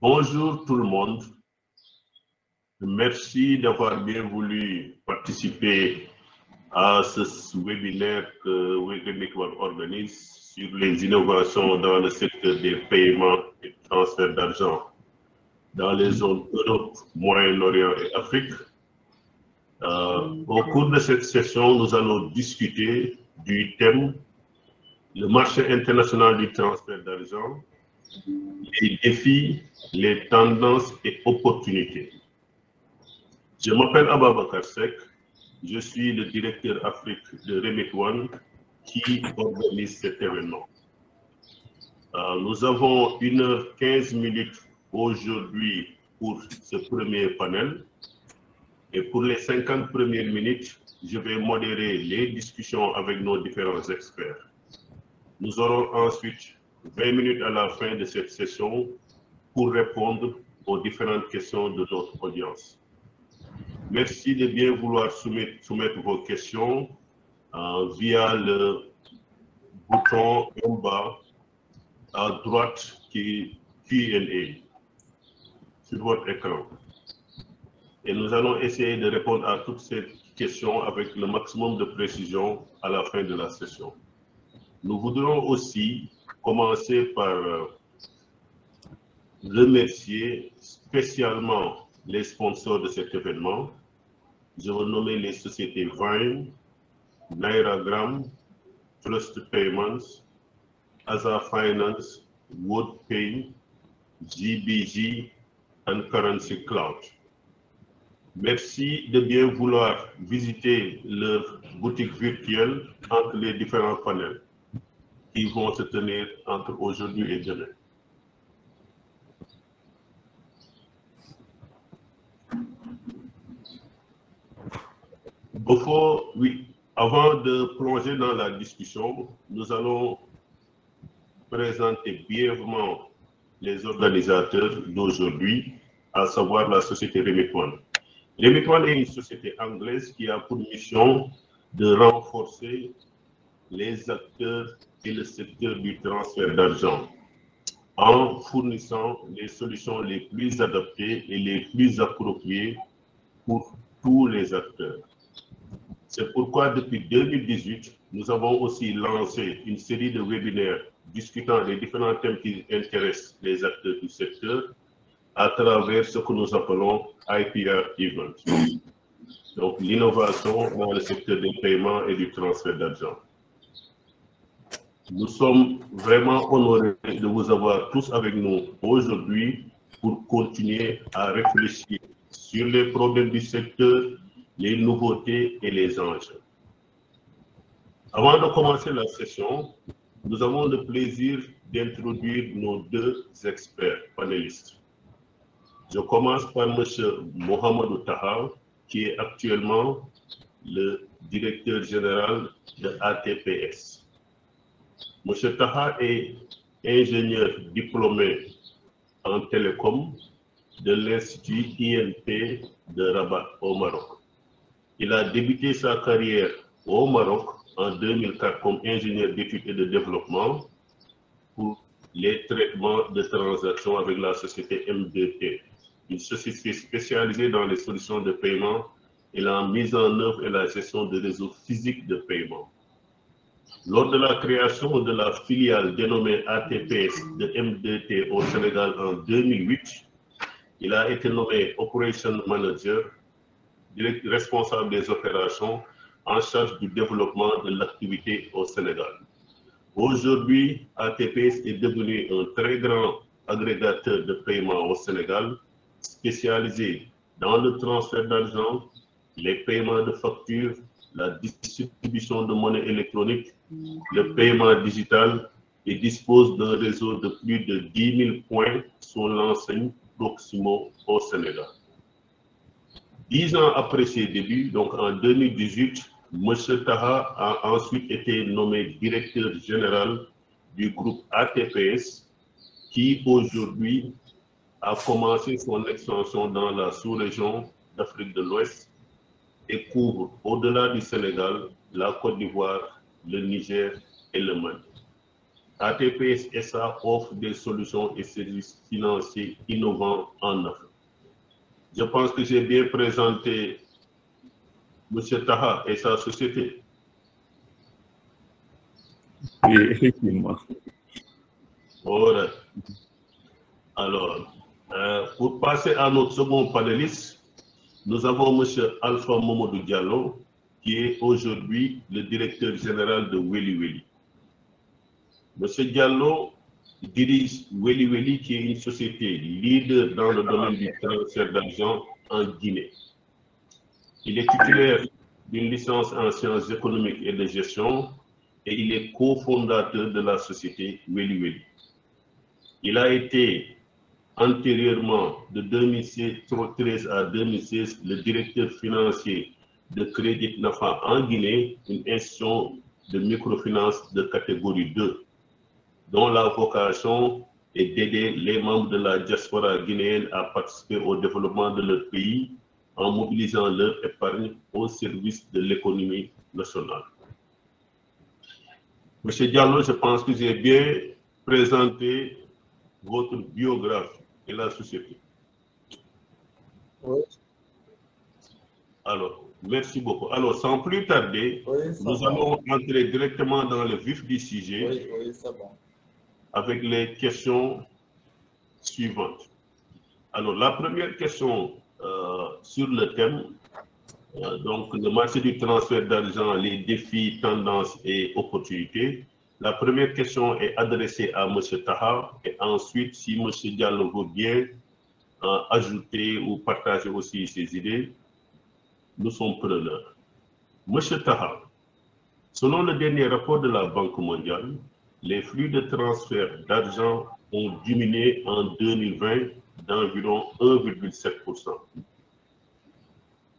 Bonjour tout le monde. Merci d'avoir bien voulu participer à ce webinaire que Remit One organise sur les innovations dans le secteur des paiements et transferts d'argent dans les zones Europe, Moyen-Orient et Afrique. Au cours de cette session, nous allons discuter du thème le marché international du transfert d'argent, les défis, les tendances et opportunités. Je m'appelle Ababakar Sek, je suis le directeur Afrique de Remit One qui organise cet événement. Nous avons 1h15 aujourd'hui pour ce premier panel et pour les 50 premières minutes, je vais modérer les discussions avec nos différents experts. Nous aurons ensuite 20 minutes à la fin de cette session pour répondre aux différentes questions de notre audience. Merci de bien vouloir soumettre vos questions via le bouton en bas à droite qui est Q&A sur votre écran. Et nous allons essayer de répondre à toutes ces questions avec le maximum de précision à la fin de la session. Nous voudrons aussi commencer par remercier spécialement les sponsors de cet événement. Je vais nommer les sociétés Vine, NairaGram, Trust Payments, Asa Finance, WorldPay, GBG et Currency Cloud. Merci de bien vouloir visiter leur boutique virtuelle entre les différents panels qui vont se tenir entre aujourd'hui et demain. Avant de plonger dans la discussion, nous allons présenter brièvement les organisateurs d'aujourd'hui, à savoir la société Remit One. Remit One est une société anglaise qui a pour mission de renforcer les acteurs et le secteur du transfert d'argent en fournissant les solutions les plus adaptées et les plus appropriées pour tous les acteurs. C'est pourquoi depuis 2018, nous avons aussi lancé une série de webinaires discutant des différents thèmes qui intéressent les acteurs du secteur à travers ce que nous appelons IPR Events. Donc l'innovation dans le secteur des paiements et du transfert d'argent. Nous sommes vraiment honorés de vous avoir tous avec nous aujourd'hui pour continuer à réfléchir sur les problèmes du secteur, les nouveautés et les enjeux. Avant de commencer la session, nous avons le plaisir d'introduire nos deux experts panélistes. Je commence par M. Mohamedou Taha, qui est actuellement le directeur général de ATPS. M. Taha est ingénieur diplômé en télécom de l'Institut INP de Rabat au Maroc. Il a débuté sa carrière au Maroc en 2004 comme ingénieur d'études et de développement pour les traitements de transactions avec la société M2T, une société spécialisée dans les solutions de paiement et la mise en œuvre et la gestion de réseaux physiques de paiement. Lors de la création de la filiale dénommée ATPS de M2T au Sénégal en 2008, il a été nommé Operation Manager, responsable des opérations en charge du développement de l'activité au Sénégal. Aujourd'hui, ATPS est devenu un très grand agrégateur de paiement au Sénégal, spécialisé dans le transfert d'argent, les paiements de factures, la distribution de monnaie électronique, le paiement digital et dispose d'un réseau de plus de 10 000 points sous l'enseigne Proximo au Sénégal. 10 ans après ses débuts, donc en 2018, M. Taha a ensuite été nommé directeur général du groupe ATPS qui aujourd'hui a commencé son extension dans la sous-région d'Afrique de l'Ouest et couvre au-delà du Sénégal, la Côte d'Ivoire, le Niger et le Mali. ATPS SA offre des solutions et services financiers innovants en Afrique. Je pense que j'ai bien présenté M. Taha et sa société. Oui, effectivement. Voilà. Alors, pour passer à notre second panéliste, nous avons M. Alpha Momodou Diallo, qui est aujourd'hui le directeur général de Weli Weli. M. Diallo dirige Weli Weli, qui est une société leader dans le domaine du transfert d'argent en Guinée. Il est titulaire d'une licence en sciences économiques et de gestion et il est cofondateur de la société Weli Weli. Il a été antérieurement, de 2013 à 2016, le directeur financier de Crédit Nafa en Guinée, une institution de microfinance de catégorie 2, dont la vocation est d'aider les membres de la diaspora guinéenne à participer au développement de leur pays en mobilisant leur épargne au service de l'économie nationale. Monsieur Diallo, je pense que j'ai bien présenté votre biographie et la société. Oui. Alors, merci beaucoup. Alors, sans plus tarder, Oui, nous allons entrer directement dans le vif du sujet. Oui, oui, c'est bon. Avec les questions suivantes. Alors, la première question sur le thème, donc le marché du transfert d'argent, les défis, tendances et opportunités. La première question est adressée à M. Taha et ensuite, si M. Diallo veut bien ajouter ou partager aussi ses idées, nous sommes preneurs. M. Taha, selon le dernier rapport de la Banque mondiale, les flux de transfert d'argent ont diminué en 2020 d'environ 1,7%.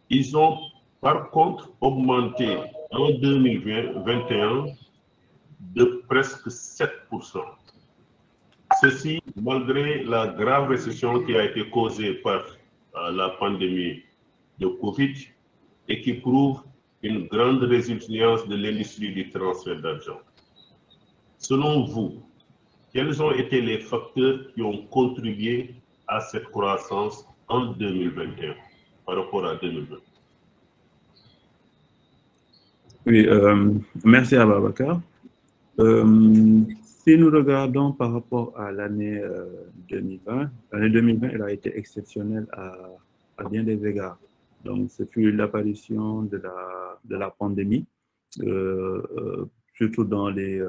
Ils ont par contre augmenté en 2021 de presque 7%. Ceci malgré la grave récession qui a été causée par la pandémie de Covid et qui prouve une grande résilience de l'industrie du transfert d'argent. Selon vous, quels ont été les facteurs qui ont contribué à cette croissance en 2021 par rapport à 2020? Oui, merci à Babacar. Si nous regardons par rapport à l'année 2020, l'année 2020, elle a été exceptionnelle à bien des égards. Donc, ce fut l'apparition de la pandémie, surtout dans les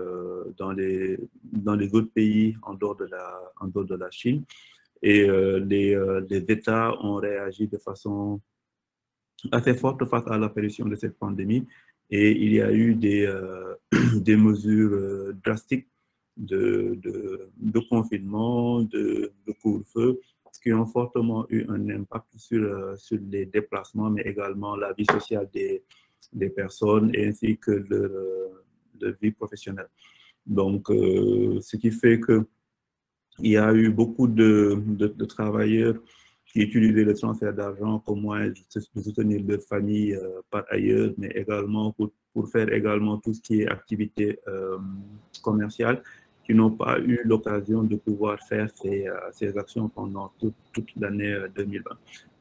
autres pays en dehors de la Chine. Et les États ont réagi de façon assez forte face à l'apparition de cette pandémie. Et il y a eu des mesures drastiques de confinement, de couvre-feu, qui ont fortement eu un impact sur les déplacements, mais également la vie sociale des personnes ainsi que leur vie professionnelle. Donc, ce qui fait qu'il y a eu beaucoup de travailleurs qui utilisaient le transfert d'argent comme moyen de soutenir leur famille par ailleurs, mais également pour faire également tout ce qui est activité commerciale, qui n'ont pas eu l'occasion de pouvoir faire ces actions pendant toute l'année 2020.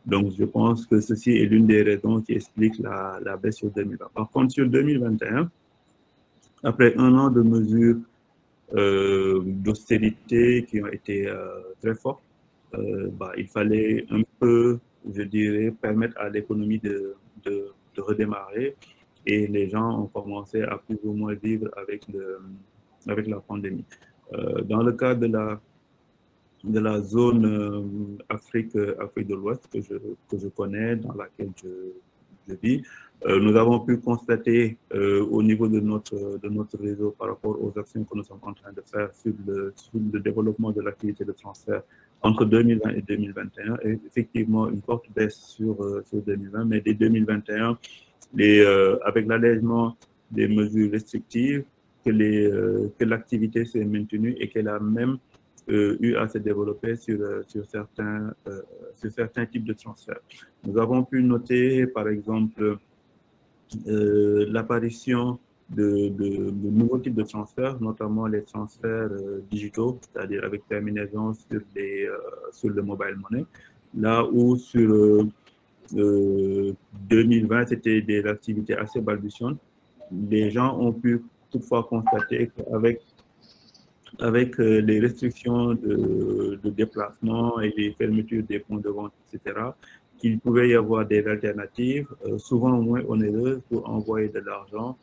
Donc, je pense que ceci est l'une des raisons qui explique la baisse sur 2020. Par contre, sur 2021, après un an de mesures d'austérité qui ont été très fortes, il fallait un peu, je dirais, permettre à l'économie de redémarrer et les gens ont commencé à plus ou moins vivre avec la pandémie. Dans le cas de la zone Afrique de l'Ouest que je connais, dans laquelle je vis, nous avons pu constater au niveau de notre réseau par rapport aux actions que nous sommes en train de faire sur le développement de l'activité de transfert entre 2020 et 2021, et effectivement une forte baisse sur 2020, mais dès 2021, avec l'allègement des mesures restrictives, que l'activité s'est maintenue et qu'elle a même eu à se développer sur certains types de transferts. Nous avons pu noter, par exemple, l'apparition de nouveaux types de transferts, notamment les transferts digitaux, c'est-à-dire avec terminaison sur le mobile money, là où sur 2020, c'était des activités assez balbutiantes. Les gens ont pu toutefois constater qu'avec les restrictions de déplacement et les fermetures des points de vente, etc., qu'il pouvait y avoir des alternatives, souvent moins onéreuses, pour envoyer de l'argent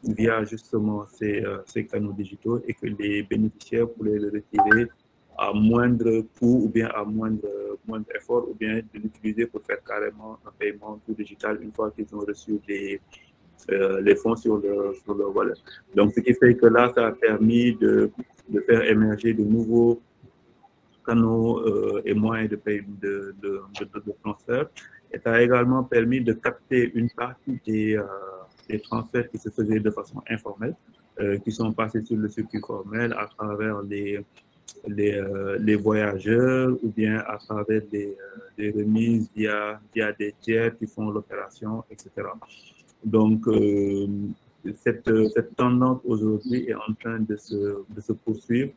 via justement ces canaux digitaux, et que les bénéficiaires pouvaient le retirer à moindre coût ou bien à moindre effort, ou bien de l'utiliser pour faire carrément un paiement tout digital une fois qu'ils ont reçu les fonds sur leur wallet. Donc, ce qui fait que là, ça a permis de faire émerger de nouveaux canaux et moyens de transfert. Et ça a également permis de capter une partie des transferts qui se faisaient de façon informelle, qui sont passés sur le circuit formel à travers les voyageurs, ou bien à travers des remises via des tiers qui font l'opération, etc. Donc, cette tendance aujourd'hui est en train de se poursuivre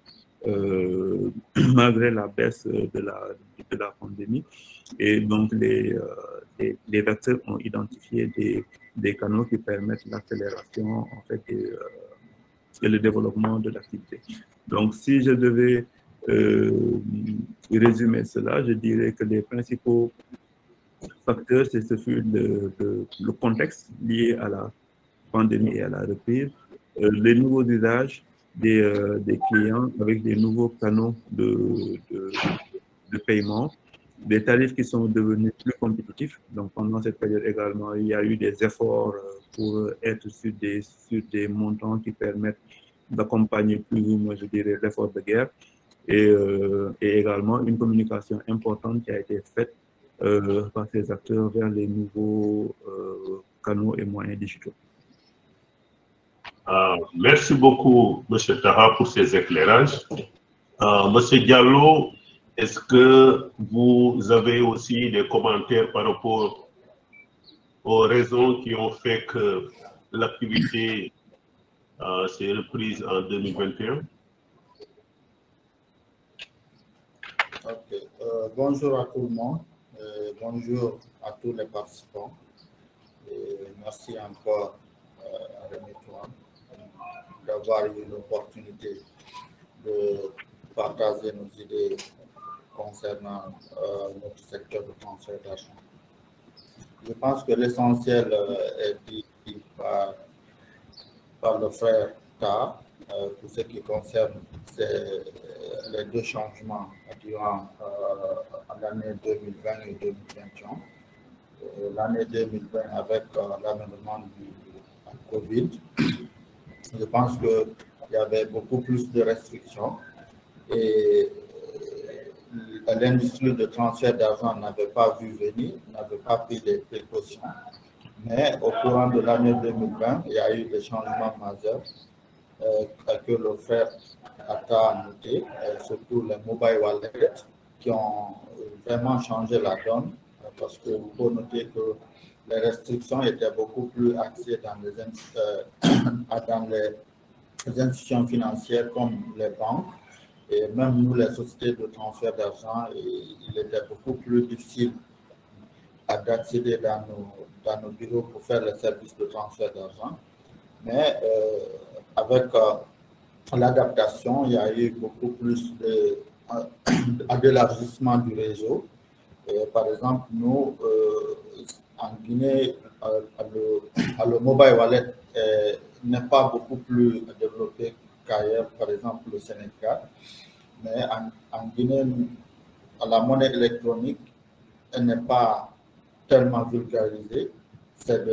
malgré la baisse de la pandémie. Et donc, les acteurs ont identifié des canaux qui permettent l'accélération en fait, et le développement de l'activité. Donc, si je devais résumer cela, je dirais que les principaux facteurs, ce fut le contexte lié à la pandémie et à la reprise, les nouveaux usages des clients avec des nouveaux canaux de paiement, des tarifs qui sont devenus plus compétitifs. Donc, pendant cette période également, il y a eu des efforts pour être sur des montants qui permettent d'accompagner plus ou moins, je dirais, l'effort de guerre, et également une communication importante qui a été faite par ces acteurs vers les nouveaux canaux et moyens digitaux. Merci beaucoup, M. Taha, pour ces éclairages. M. Diallo, est-ce que vous avez aussi des commentaires par rapport aux raisons qui ont fait que l'activité s'est reprise en 2021? Bonjour à tout le monde, bonjour à tous les participants, et merci encore à Rémi-Toine d'avoir eu l'opportunité de partager nos idées concernant notre secteur de transfert d'argent. Je pense que l'essentiel est dit par le frère Ta. Pour ce qui concerne les deux changements durant l'année 2020 et 2021. L'année 2020 avec l'amendement du Covid, je pense qu'il y avait beaucoup plus de restrictions et l'industrie de transfert d'argent n'avait pas vu venir, n'avait pas pris des précautions. Mais au courant de l'année 2020, il y a eu des changements majeurs que le frère Atta a noté, surtout les mobile wallets qui ont vraiment changé la donne, parce qu'il faut noter que les restrictions étaient beaucoup plus axées dans les institutions financières comme les banques, et même nous, les sociétés de transfert d'argent, il était beaucoup plus difficile d'accéder dans nos bureaux pour faire les services de transfert d'argent. Mais avec l'adaptation, il y a eu beaucoup plus d'élargissement du réseau. Et par exemple, nous, en Guinée, le mobile wallet n'est pas beaucoup plus développé qu'ailleurs, par exemple le Sénégal. Mais en Guinée, la monnaie électronique, elle n'est pas tellement vulgarisée. C'est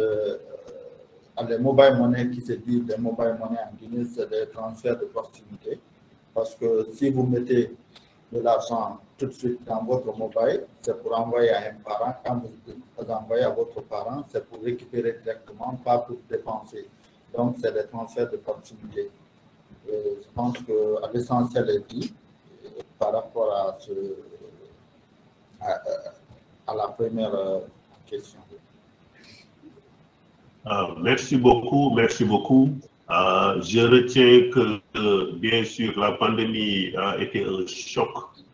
les mobile money qui se disent des mobile money en Guinée, c'est des transferts de proximité. Parce que si vous mettez de l'argent tout de suite dans votre mobile, c'est pour envoyer à un parent. Quand vous envoyez à votre parent, c'est pour récupérer directement, pas pour dépenser. Donc, c'est des transferts de proximité. Et je pense que l'essentiel est dit par rapport à la première question. Merci beaucoup, merci beaucoup. Je retiens que, bien sûr, la pandémie a été un choc,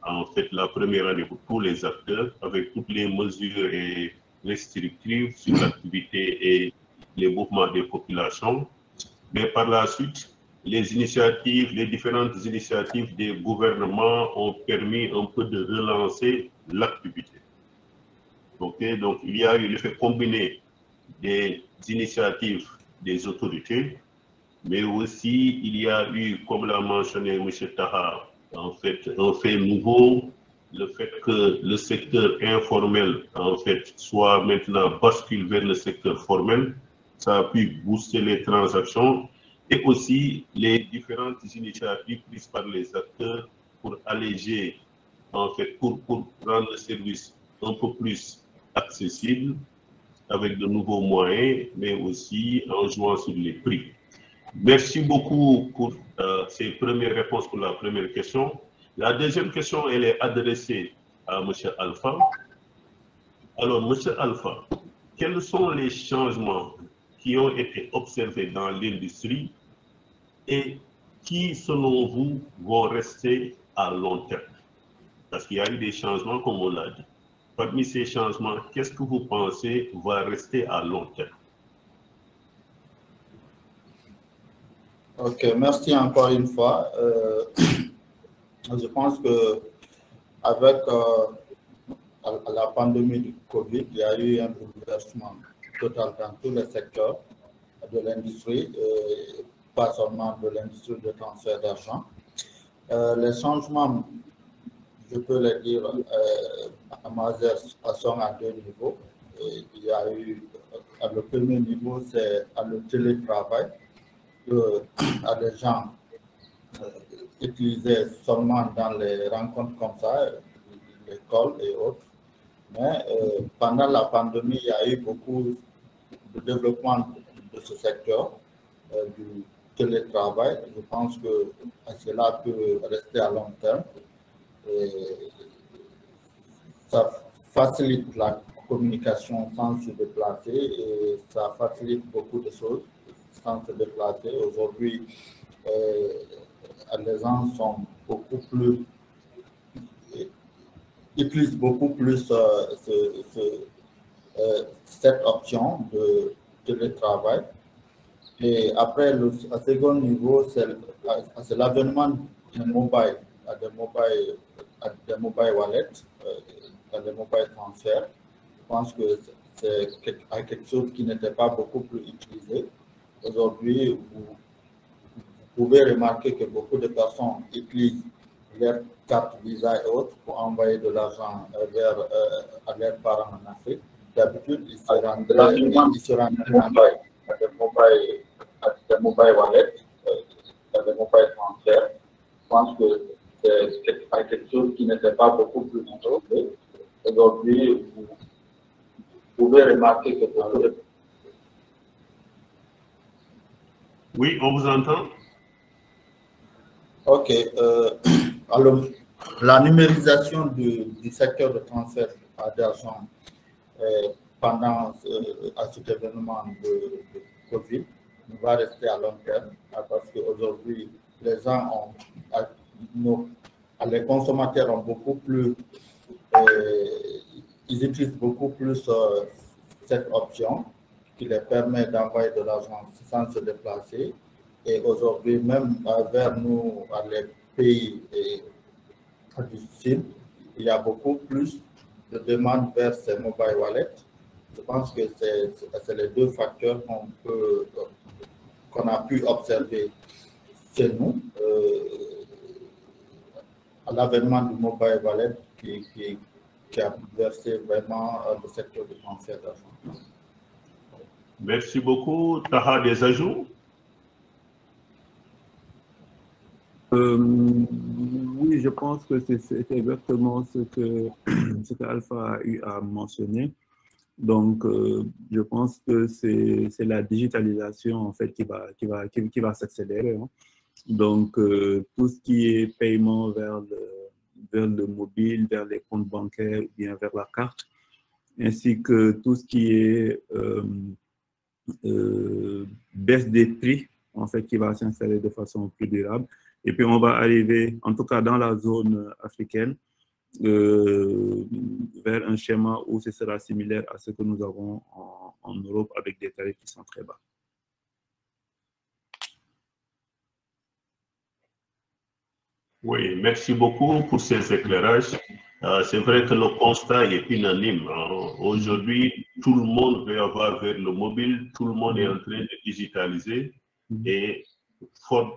en fait, la première année pour tous les acteurs, avec toutes les mesures et restrictives sur l'activité et les mouvements des populations. Mais par la suite, les initiatives, les différentes initiatives des gouvernements ont permis un peu de relancer l'activité. Okay, donc, il y a eu l'effet combiné des initiatives des autorités, mais aussi il y a eu, comme l'a mentionné M. Taha, en fait, un fait nouveau, le fait que le secteur informel, en fait, soit maintenant bascule vers le secteur formel. Ça a pu booster les transactions et aussi les différentes initiatives prises par les acteurs pour alléger, en fait, pour rendre le service un peu plus accessible avec de nouveaux moyens, mais aussi en jouant sur les prix. Merci beaucoup pour ces premières réponses pour la première question. La deuxième question, elle est adressée à M. Alpha. Alors, M. Alpha, quels sont les changements qui ont été observés dans l'industrie et qui, selon vous, vont rester à long terme? Parce qu'il y a eu des changements, comme on l'a dit. Parmi ces changements, qu'est-ce que vous pensez va rester à long terme? Ok, merci encore une fois. Je pense que avec la pandémie du Covid, il y a eu un bouleversement total dans tous les secteurs de l'industrie, pas seulement de l'industrie de transfert d'argent. Les changements, je peux les dire, à Mazer, sont à deux niveaux. Il y a eu, le premier niveau, c'est le télétravail. À des gens utilisés seulement dans les rencontres comme ça, l'école et autres. Mais pendant la pandémie, il y a eu beaucoup de développement de ce secteur du télétravail. Je pense que cela peut rester à long terme. Et ça facilite la communication sans se déplacer et ça facilite beaucoup de choses sans se déplacer. Aujourd'hui, les gens sont beaucoup plus, utilisent beaucoup plus cette option de télétravail. Et après, le second niveau, c'est l'avènement des mobile, des mobile wallets, des mobile transferts. Je pense que c'est quelque chose qui n'était pas beaucoup plus utilisé. Aujourd'hui, vous pouvez remarquer que beaucoup de personnes utilisent leur carte Visa et autres pour envoyer de l'argent à leurs parents en Afrique. D'habitude, ils se rendent à des mobile wallets, des mobile transferts. Je pense que c'est quelque chose qui n'était pas beaucoup plus utilisé. Aujourd'hui, vous pouvez remarquer que beaucoup de... Oui, on vous entend. Ok. Alors, la numérisation du secteur de transfert d'argent pendant cet événement de Covid va rester à long terme parce qu'aujourd'hui, les gens les consommateurs ont beaucoup plus, ils utilisent beaucoup plus cette option qui leur permet d'envoyer de l'argent sans se déplacer. Et aujourd'hui, même vers nous, les pays du Sud, il y a beaucoup plus de demandes vers ces mobile wallets. Je pense que c'est les deux facteurs qu'on a pu observer chez nous, à l'avènement du mobile wallet qui a bouleversé vraiment le secteur du transfert d'argent. Merci beaucoup. Taha, des ajouts? Oui, je pense que c'est exactement ce que Alpha a eu à mentionner. Donc, je pense que c'est la digitalisation en fait qui va s'accélérer. Hein. Donc, tout ce qui est paiement vers le mobile, vers les comptes bancaires, ou bien vers la carte, ainsi que tout ce qui est baisse des prix, en fait, qui va s'installer de façon plus durable. Et puis, on va arriver, en tout cas dans la zone africaine, vers un schéma où ce sera similaire à ce que nous avons en Europe avec des tarifs qui sont très bas. Oui, merci beaucoup pour ces éclairages. C'est vrai que le constat est unanime. Aujourd'hui, tout le monde veut avoir vers le mobile, tout le monde est en train de digitaliser et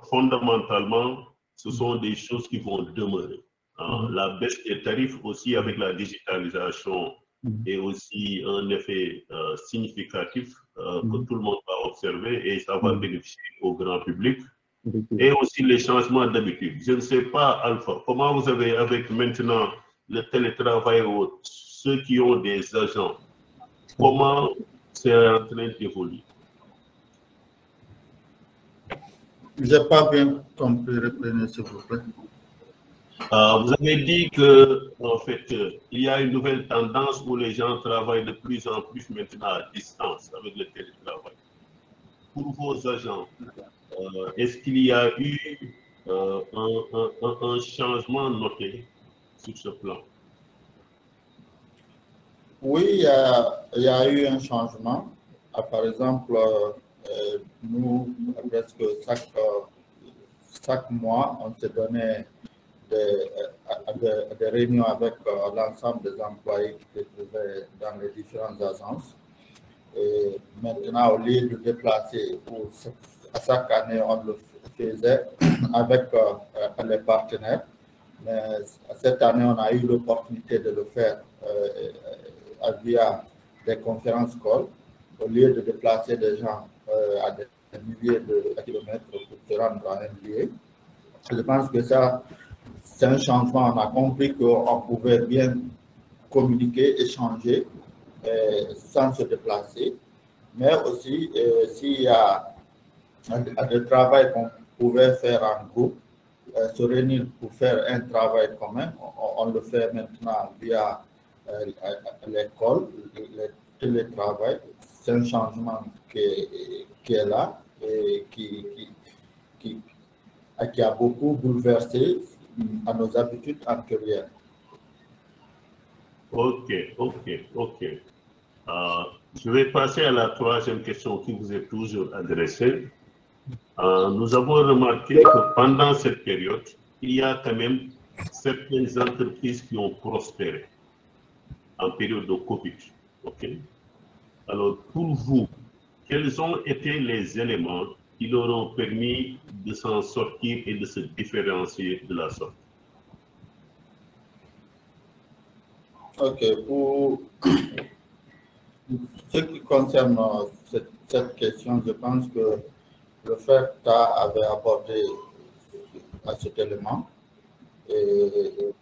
fondamentalement, ce sont des choses qui vont demeurer. La baisse des tarifs aussi avec la digitalisation est aussi un effet significatif que tout le monde va observer et ça va bénéficier au grand public. Et aussi les changements d'habitude. Je ne sais pas, Alpha, comment vous avez avec maintenant le télétravail ou ceux qui ont des agents, comment c'est en train d'évoluer? Je n'ai pas bien compris, reprenez s'il vous plaît. Vous avez dit que, en fait, il y a une nouvelle tendance où les gens travaillent de plus en plus maintenant à distance avec le télétravail. Pour vos agents, est-ce qu'il y a eu un changement noté sur ce plan? Oui, il y a eu un changement. Par exemple, nous, presque chaque mois, on se donnait des réunions avec l'ensemble des employés qui se trouvaient dans les différentes agences. Et maintenant, au lieu de déplacer, à chaque année, on le faisait avec les partenaires. Mais cette année, on a eu l'opportunité de le faire via des conférences calls, au lieu de déplacer des gens à des milliers de kilomètres pour se rendre à un lieu. Je pense que ça, c'est un changement. On a compris qu'on pouvait bien communiquer, échanger sans se déplacer. Mais aussi, s'il y a un travail qu'on pouvait faire en groupe, se réunir pour faire un travail commun, on le fait maintenant via l'école, le télétravail. C'est un changement qui est là et qui a beaucoup bouleversé à nos habitudes antérieures. Ok. Je vais passer à la troisième question qui vous est toujours adressée. Nous avons remarqué que pendant cette période, il y a quand même certaines entreprises qui ont prospéré en période de Covid. Okay? Alors, pour vous, quels ont été les éléments qui leur ont permis de s'en sortir et de se différencier de la sorte? Ok, pour ce qui concerne cette question, je pense que le FERTA avait abordé à cet élément. Et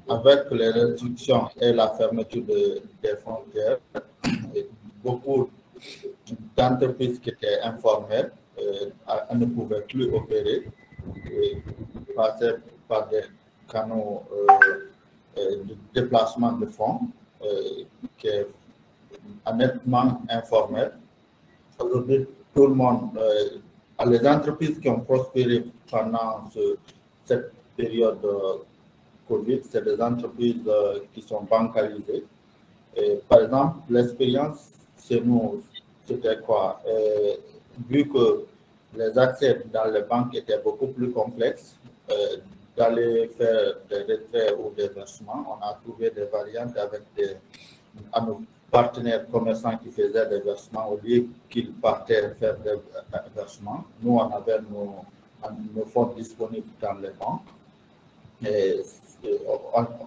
avec les restrictions et la fermeture des frontières, beaucoup d'entreprises qui étaient informelles ne pouvaient plus opérer et passaient par des canaux de déplacement de fonds qui est nettement informel. Aujourd'hui, tout le monde, les entreprises qui ont prospéré pendant cette période Covid, c'est des entreprises qui sont bancarisées. Et, par exemple, l'expérience chez nous, c'était quoi? Vu que les accès dans les banques étaient beaucoup plus complexes, d'aller faire des retraits ou des versements, on a trouvé des variantes avec nos partenaires commerçants qui faisaient des versements au lieu qu'ils partaient faire des versements. Nous, on avait nos fonds disponibles dans les banques. Et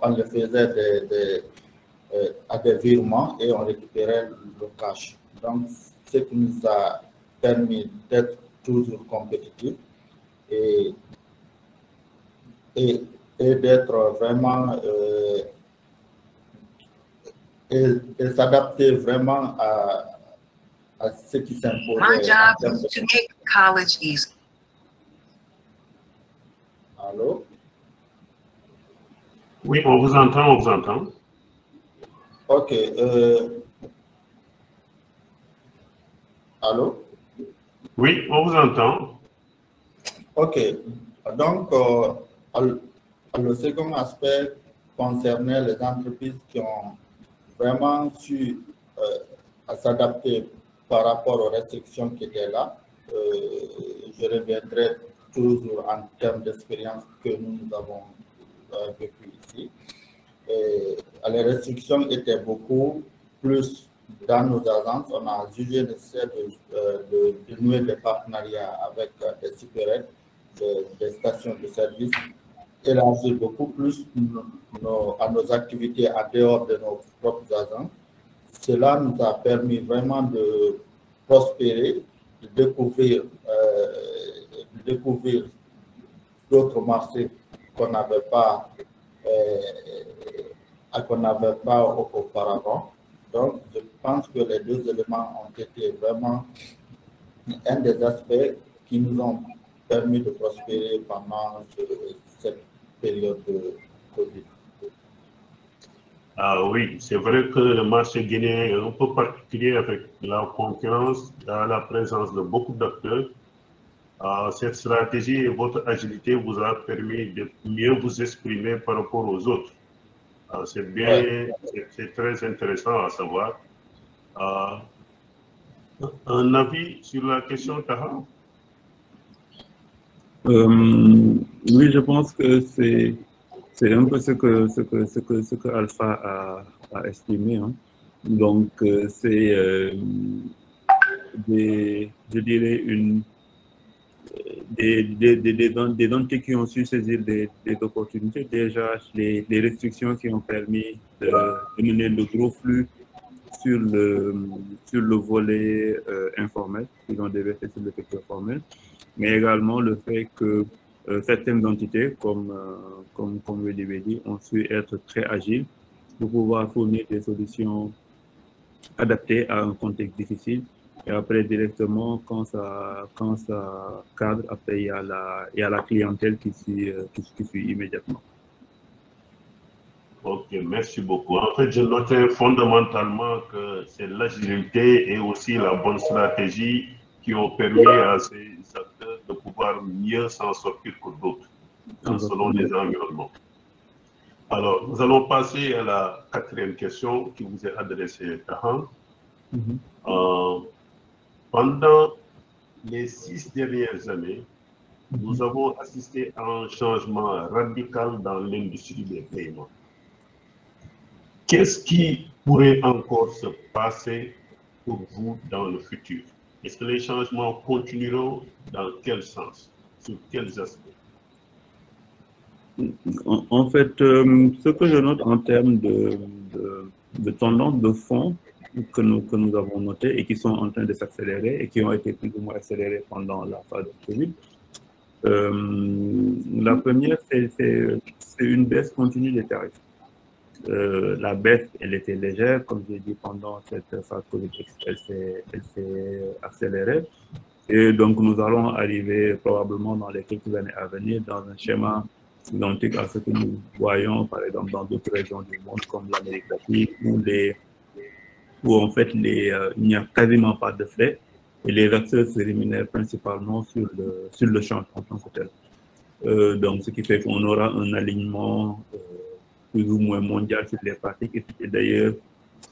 on le faisait à des virements et on récupérait le cash. Donc, ce qui nous a permis d'être toujours compétitifs et d'être vraiment et s'adapter vraiment à ce qui s'imposait. My job is to make college easy. Allô? Oui, on vous entend, Ok. Allô? Oui, on vous entend. OK. Donc, le second aspect concernait les entreprises qui ont vraiment su s'adapter par rapport aux restrictions qui étaient là. Je reviendrai toujours en termes d'expérience que nous avons vécu ici. Et les restrictions étaient beaucoup plus dans nos agences. On a jugé nécessaire de nouer des partenariats avec des supérettes, des stations de service, élargir beaucoup plus à nos activités en dehors de nos propres agences. Cela nous a permis vraiment de prospérer, de découvrir d'autres marchés qu'on n'avait pas auparavant. Donc, je pense que les deux éléments ont été vraiment un des aspects qui nous ont permis de prospérer pendant cette période de Covid. Ah oui, c'est vrai que le marché guinéen est un peu particulier avec la concurrence, la présence de beaucoup d'acteurs. Cette stratégie et votre agilité vous a permis de mieux vous exprimer par rapport aux autres. C'est bien, c'est très intéressant à savoir. Un avis sur la question, Taha? Oui, je pense que c'est un peu ce que Alpha a estimé. Hein. Donc, c'est je dirais des entités qui ont su saisir des opportunités. Déjà, les restrictions qui ont permis de mener le gros flux sur le volet informel, qui ont déversé sur le secteur formel, mais également le fait que certaines entités, comme le DBD, ont su être très agiles pour pouvoir fournir des solutions adaptées à un contexte difficile. Et après, directement, quand ça cadre, après, il y a la clientèle qui suit immédiatement. Ok, merci beaucoup. En fait, je notais fondamentalement que c'est l'agilité et aussi la bonne stratégie qui ont permis à ces acteurs de pouvoir mieux s'en sortir que d'autres, selon les environnements. Alors, nous allons passer à la quatrième question qui vous est adressée, Tahan. Pendant les 6 dernières années, nous avons assisté à un changement radical dans l'industrie des paiements. Qu'est-ce qui pourrait encore se passer pour vous dans le futur? Est-ce que les changements continueront? Dans quel sens? Sur quels aspects? En fait, ce que je note en termes de tendance de fond que nous avons noté et qui sont en train de s'accélérer et qui ont été plus ou moins accélérées pendant la phase de Covid. La première, c'est une baisse continue des tarifs. La baisse, elle était légère, comme j'ai dit, pendant cette phase Covid, elle s'est accélérée. Et donc, nous allons arriver probablement dans les quelques années à venir dans un schéma identique à ce que nous voyons, par exemple, dans d'autres régions du monde, comme l'Amérique latine, où en fait, il n'y a quasiment pas de frais et les acteurs se rémunèrent principalement sur le change en tant que tel. Donc, ce qui fait qu'on aura un alignement plus ou moins mondial sur les pratiques. Et d'ailleurs,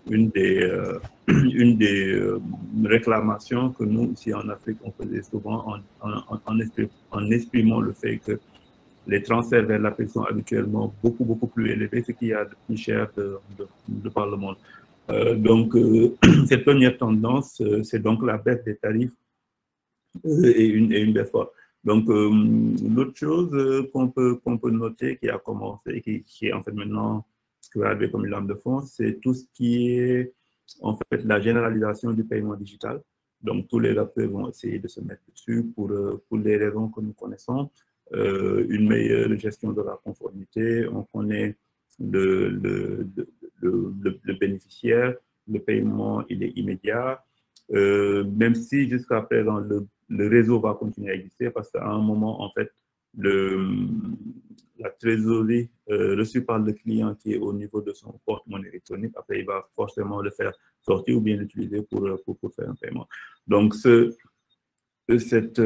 une des réclamations que nous, ici en Afrique, on faisait souvent en exprimant le fait que les transferts vers l'Afrique sont habituellement beaucoup plus élevés, ce qu'il y a de plus cher de par le monde. Donc, cette première tendance, c'est donc la baisse des tarifs et une baisse forte. Donc, l'autre chose qu'on peut noter qui a commencé, qui est en fait maintenant arrivé comme une lame de fond, c'est tout ce qui est en fait la généralisation du paiement digital. Donc, tous les acteurs vont essayer de se mettre dessus pour les raisons que nous connaissons. Une meilleure gestion de la conformité, on connaît le bénéficiaire, le paiement il est immédiat, même si jusqu'à présent le réseau va continuer à exister parce qu'à un moment, en fait, la trésorerie reçue par le client qui est au niveau de son porte-monnaie électronique. Après, il va forcément le faire sortir ou bien l'utiliser pour faire un paiement. Donc, cette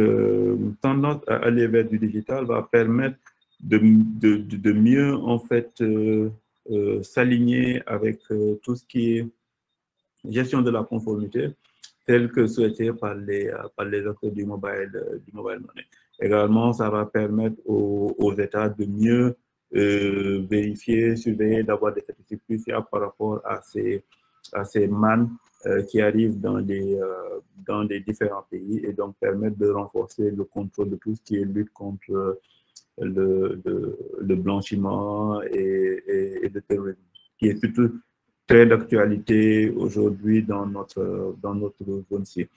tendance à aller vers du digital va permettre de mieux, en fait, s'aligner avec tout ce qui est gestion de la conformité, tel que souhaité par les acteurs du mobile money. Également, ça va permettre aux États de mieux vérifier, surveiller, d'avoir des statistiques plus fiables par rapport à ces mannes qui arrivent dans les différents pays et donc permettre de renforcer le contrôle de tout ce qui est lutte contre le blanchiment et le terrorisme, qui est surtout très d'actualité aujourd'hui dans notre zone-ci.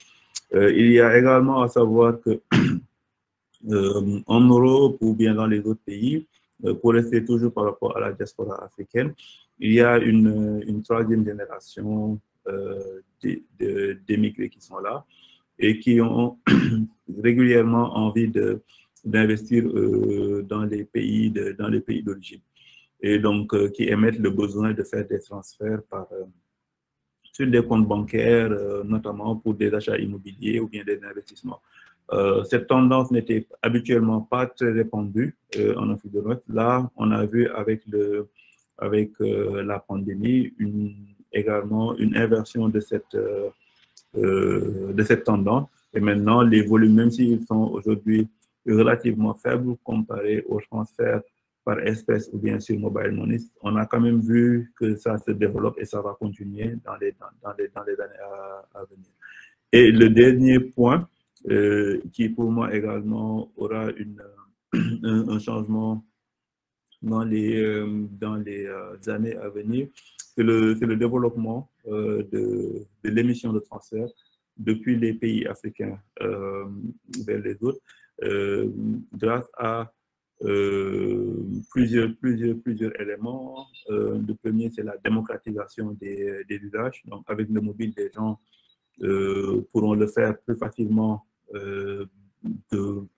Il y a également à savoir que en Europe ou bien dans les autres pays, pour rester toujours par rapport à la diaspora africaine, il y a une troisième génération d'émigrés qui sont là et qui ont régulièrement envie d'investir dans les pays d'origine et donc qui émettent le besoin de faire des transferts sur des comptes bancaires, notamment pour des achats immobiliers ou bien des investissements. Cette tendance n'était habituellement pas très répandue en Afrique de l'Ouest. Là, on a vu avec la pandémie également une inversion de cette tendance. Et maintenant, les volumes, même s'ils sont aujourd'hui relativement faibles comparés aux transferts par espèce ou bien sur mobile money, on a quand même vu que ça se développe et ça va continuer dans les années à venir. Et le dernier point, qui pour moi également aura un changement dans les années à venir, c'est le développement de l'émission de transfert depuis les pays africains vers les autres, grâce à plusieurs éléments. Le premier, c'est la démocratisation des usages. Donc, avec le mobile, les gens pourront le faire plus facilement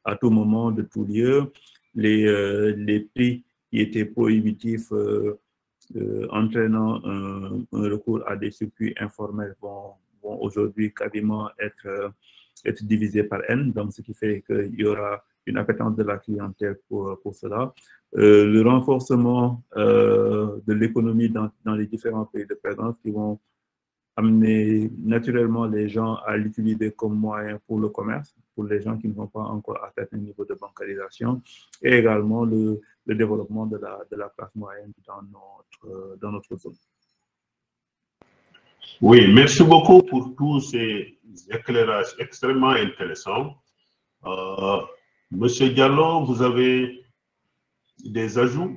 à tout moment, de tout lieu. Les prix qui étaient prohibitifs entraînant un recours à des circuits informels vont aujourd'hui quasiment être divisés par N, donc ce qui fait qu'il y aura une appétence de la clientèle pour cela. Le renforcement de l'économie dans les différents pays de présence qui vont amener naturellement les gens à l'utiliser comme moyen pour le commerce, pour les gens qui ne vont pas encore à certain niveau de bancarisation, et également le développement de la classe moyenne dans notre zone. Oui, merci beaucoup pour tous ces éclairages extrêmement intéressants. Monsieur Diallo, vous avez des ajouts?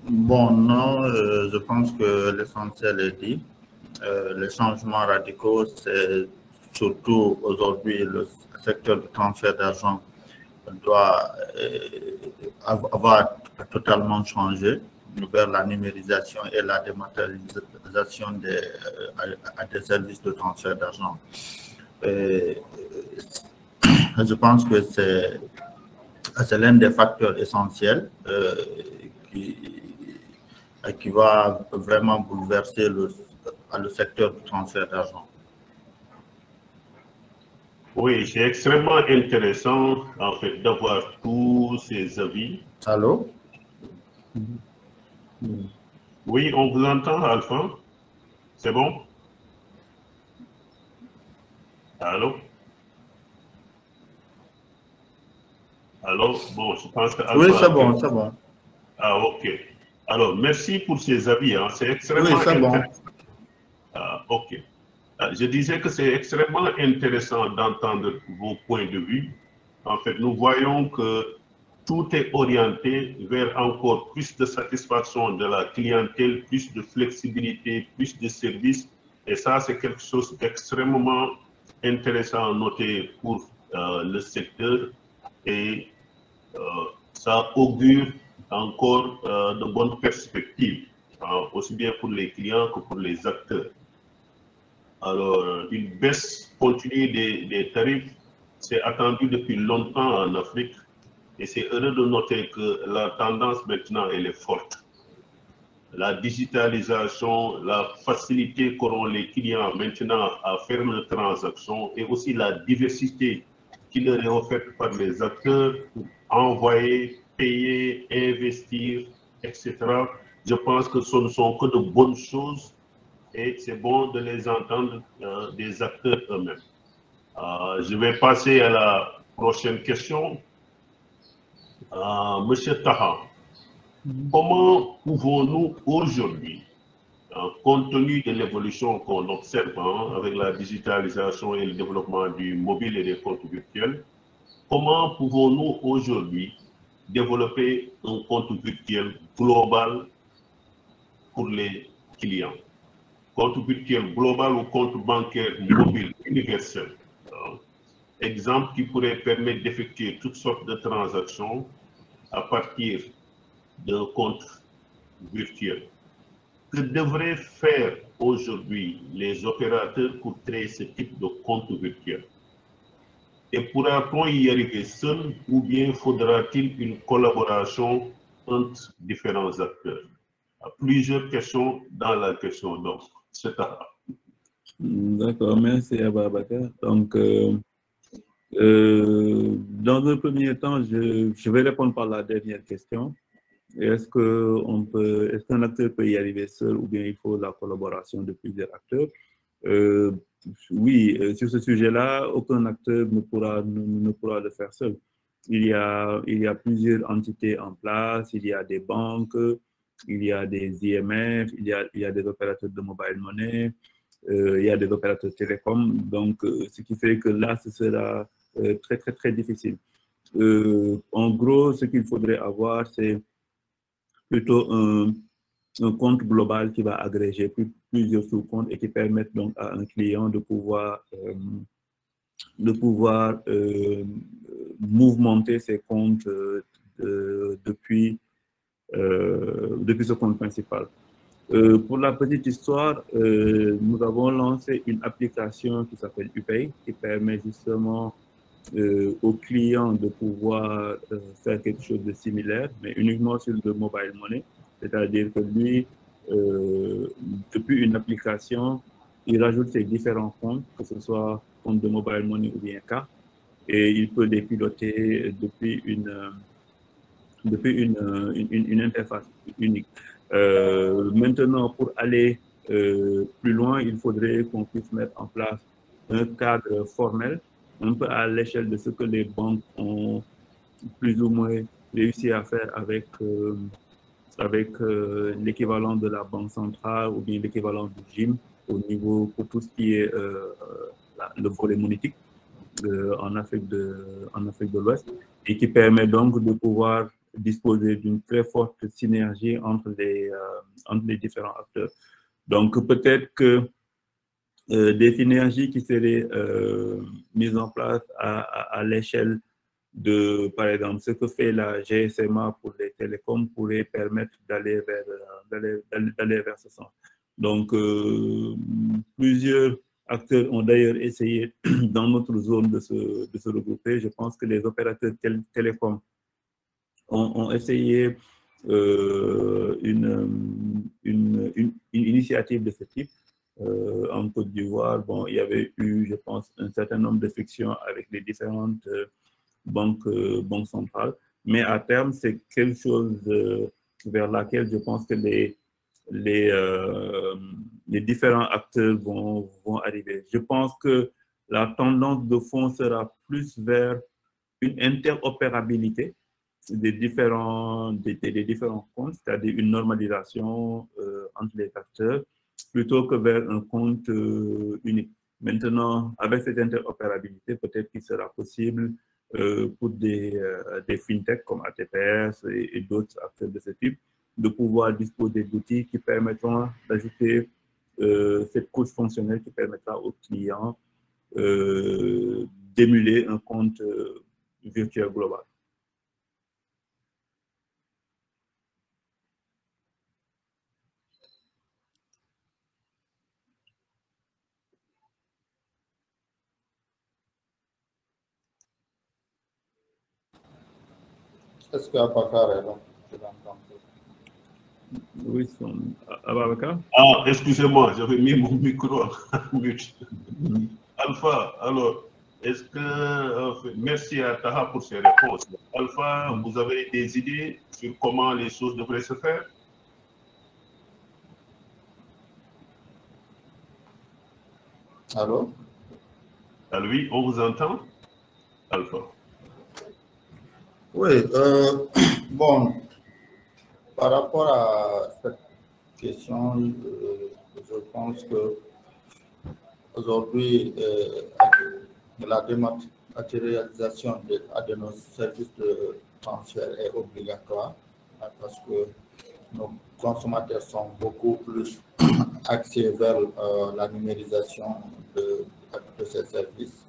Bon, non, je pense que l'essentiel est dit. Les changements radicaux, c'est surtout aujourd'hui le secteur du transfert d'argent doit avoir totalement changé vers la numérisation et la dématérialisation des services de transfert d'argent. Je pense que c'est l'un des facteurs essentiels qui va vraiment bouleverser le secteur du transfert d'argent. Oui, c'est extrêmement intéressant en fait d'avoir tous ces avis. Allô? Oui, on vous entend, Alpha. C'est bon? Allô? Allô? Bon, je pense que Alpha... Oui, c'est bon, c'est bon. Ah, ok. Alors, merci pour ces avis. Hein. C'est extrêmement intéressant. Bon. Ah, ok. Je disais que c'est extrêmement intéressant d'entendre vos points de vue. En fait, nous voyons que tout est orienté vers encore plus de satisfaction de la clientèle, plus de flexibilité, plus de services. Et ça, c'est quelque chose d'extrêmement intéressant à noter pour le secteur. Et ça augure encore de bonnes perspectives, aussi bien pour les clients que pour les acteurs. Alors, une baisse continue des tarifs, c'est attendu depuis longtemps en Afrique et c'est heureux de noter que la tendance maintenant, elle est forte. La digitalisation, la facilité qu'auront les clients maintenant à faire leurs transactions et aussi la diversité qui leur est offerte par les acteurs pour envoyer, payer, investir, etc. Je pense que ce ne sont que de bonnes choses et c'est bon de les entendre des acteurs eux-mêmes. Je vais passer à la prochaine question. Monsieur Taha, comment pouvons-nous aujourd'hui, compte tenu de l'évolution qu'on observe avec la digitalisation et le développement du mobile et des comptes virtuels, comment pouvons-nous aujourd'hui développer un compte virtuel global pour les clients? Compte virtuel global ou compte bancaire mobile universel. Exemple qui pourrait permettre d'effectuer toutes sortes de transactions à partir d'un compte virtuel. Que devraient faire aujourd'hui les opérateurs pour créer ce type de compte virtuel? Et pourra-t-on y arriver seul ou bien faudra-t-il une collaboration entre différents acteurs? Plusieurs questions dans la question, donc c'est ça. D'accord, merci Ababakar. Donc, dans un premier temps, je vais répondre par la dernière question. Est-ce qu'un acteur peut y arriver seul ou bien il faut la collaboration de plusieurs acteurs? Oui, sur ce sujet-là, aucun acteur ne pourra le faire seul. Il y a plusieurs entités en place, il y a des banques, il y a des IMF, il y a des opérateurs de mobile money, il y a des opérateurs télécoms. Donc, ce qui fait que là, ce sera très, très, très difficile. En gros, ce qu'il faudrait avoir, c'est plutôt un compte global qui va agréger plusieurs sous-comptes et qui permettent donc à un client de pouvoir mouvementer ses comptes depuis ce compte principal. Pour la petite histoire, nous avons lancé une application qui s'appelle UPay, qui permet justement aux clients de pouvoir faire quelque chose de similaire, mais uniquement sur le mobile money. C'est-à-dire que lui, depuis une application, il rajoute ses différents comptes, que ce soit compte de mobile money ou bien carte, et il peut les piloter depuis une interface unique. Maintenant, pour aller plus loin, il faudrait qu'on puisse mettre en place un cadre formel, un peu à l'échelle de ce que les banques ont plus ou moins réussi à faire avec l'équivalent de la Banque centrale ou bien l'équivalent du GIM au niveau pour tout ce qui est le volet monétique en Afrique de l'Ouest et qui permet donc de pouvoir disposer d'une très forte synergie entre les différents acteurs. Donc peut-être que des synergies qui seraient mises en place à l'échelle de, par exemple, ce que fait la GSMA pour les télécoms pourrait permettre d'aller vers ce sens. Donc, plusieurs acteurs ont d'ailleurs essayé dans notre zone de se regrouper. Je pense que les opérateurs télécoms ont essayé une initiative de ce type. En Côte d'Ivoire, bon, il y avait eu, je pense, un certain nombre de frictions avec les différentes banques centrales. Mais à terme, c'est quelque chose vers laquelle je pense que les différents acteurs vont arriver. Je pense que la tendance de fond sera plus vers une interopérabilité des différents comptes, c'est-à-dire une normalisation entre les acteurs, plutôt que vers un compte unique. Maintenant, avec cette interopérabilité, peut-être qu'il sera possible pour des fintechs comme ATPS et d'autres acteurs de ce type, de pouvoir disposer d'outils qui permettront d'ajouter cette couche fonctionnelle qui permettra aux clients d'émuler un compte virtuel global. Est-ce qu'Abakar est là? Oui, Abakar? Ah, excusez-moi, j'avais mis mon micro en mute. Alpha, alors, est-ce que, merci à Taha pour ses réponses. Alpha, vous avez des idées sur comment les choses devraient se faire? Allô? Alors, oui, on vous entend? Alpha. Oui, bon, par rapport à cette question, je pense que aujourd'hui, la dématérialisation de nos services de transfert est obligatoire parce que nos consommateurs sont beaucoup plus axés vers la numérisation de ces services.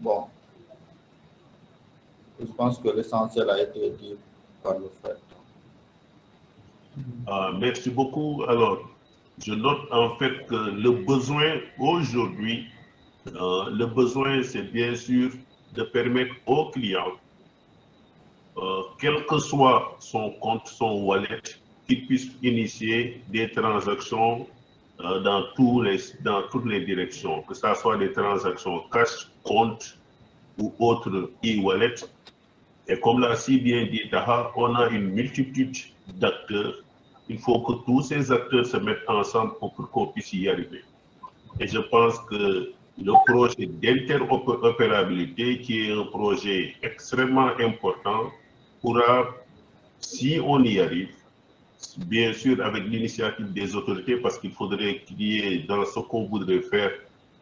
Bon, je pense que l'essentiel a été dit par le fait. Merci beaucoup. Alors, je note en fait que le besoin aujourd'hui, le besoin, c'est bien sûr de permettre aux clients, quel que soit son compte, son wallet, qu'il puisse initier des transactions dans toutes les directions, que ce soit des transactions cash, compte ou autres e-wallet. Et comme l'a si bien dit Taha, on a une multitude d'acteurs. Il faut que tous ces acteurs se mettent ensemble pour qu'on puisse y arriver. Et je pense que le projet d'interopérabilité, qui est un projet extrêmement important, pourra, si on y arrive, bien sûr avec l'initiative des autorités, parce qu'il faudrait qu'il y ait, dans ce qu'on voudrait faire,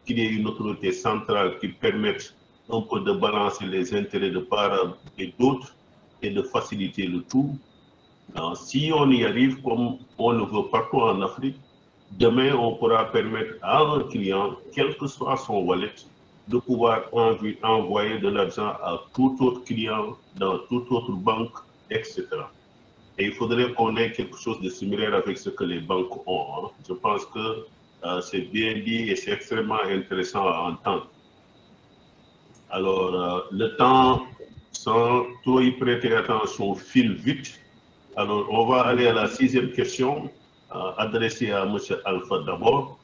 qu'il y ait une autorité centrale qui permette un peu de balancer les intérêts de part et d'autre et de faciliter le tout. Si on y arrive, comme on le veut partout en Afrique, demain on pourra permettre à un client, quel que soit son wallet, de pouvoir envoyer de l'argent à tout autre client, dans toute autre banque, etc. Et il faudrait qu'on ait quelque chose de similaire avec ce que les banques ont. Hein. Je pense que c'est bien dit et c'est extrêmement intéressant à entendre. Alors, le temps, sans trop y prêter attention, file vite. Alors, on va aller à la 6e question, adressée à M. Alpha d'abord.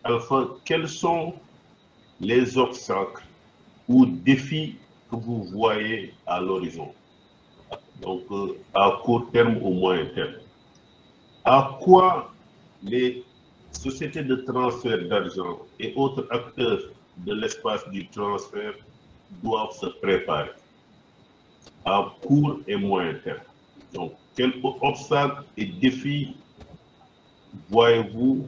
Alpha, quels sont les obstacles ou défis que vous voyez à l'horizon? Donc, à court terme ou moyen terme. À quoi les sociétés de transfert d'argent et autres acteurs de l'espace du transfert doivent se préparer à court et moyen terme? Donc, quels obstacles et défis voyez-vous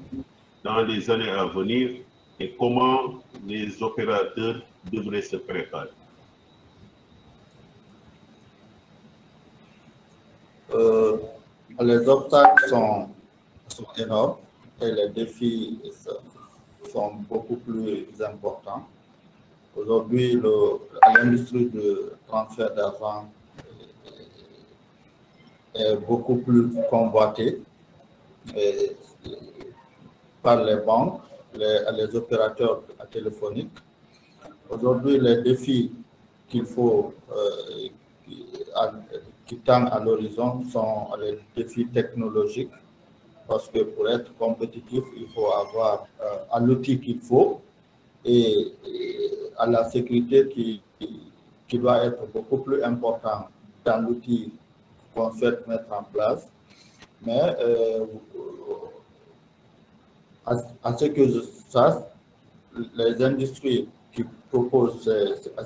dans les années à venir et comment les opérateurs devraient se préparer? Les obstacles sont énormes et les défis sont beaucoup plus importants. Aujourd'hui, l'industrie de transfert d'argent est beaucoup plus convoitée par les banques, les opérateurs téléphoniques. Aujourd'hui, les défis qu'il faut qui tendent à l'horizon sont les défis technologiques, parce que pour être compétitif, il faut avoir à l'outil qu'il faut et à la sécurité qui doit être beaucoup plus importante dans l'outil qu'on souhaite mettre en place. Mais à ce que je sache, les industries qui proposent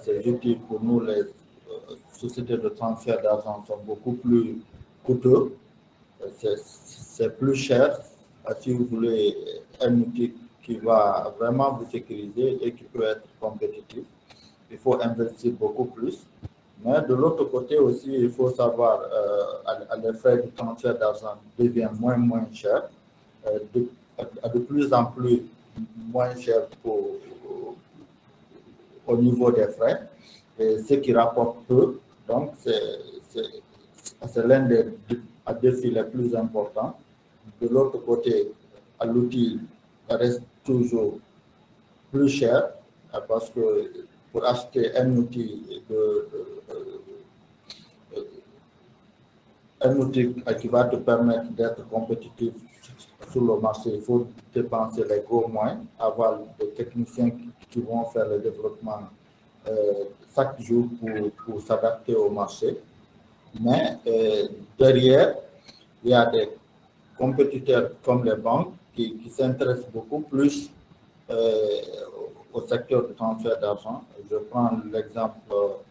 ces outils pour nous, les sociétés de transfert d'argent, sont beaucoup plus coûteux. C'est plus cher. Si vous voulez un outil qui va vraiment vous sécuriser et qui peut être compétitif, il faut investir beaucoup plus. Mais de l'autre côté aussi, il faut savoir les frais de transfert d'argent deviennent moins chers, de plus en plus moins chers au niveau des frais, et ce qui rapporte peu. Donc, c'est l'un des défis les plus importants. De l'autre côté, l'outil reste toujours plus cher parce que pour acheter un outil un outil qui va te permettre d'être compétitif sur le marché. Il faut dépenser les gros moyens, avoir des techniciens qui vont faire le développement chaque jour pour s'adapter au marché. Mais derrière, il y a des compétiteurs comme les banques qui s'intéressent beaucoup plus au secteur du transfert d'argent. Je prends l'exemple,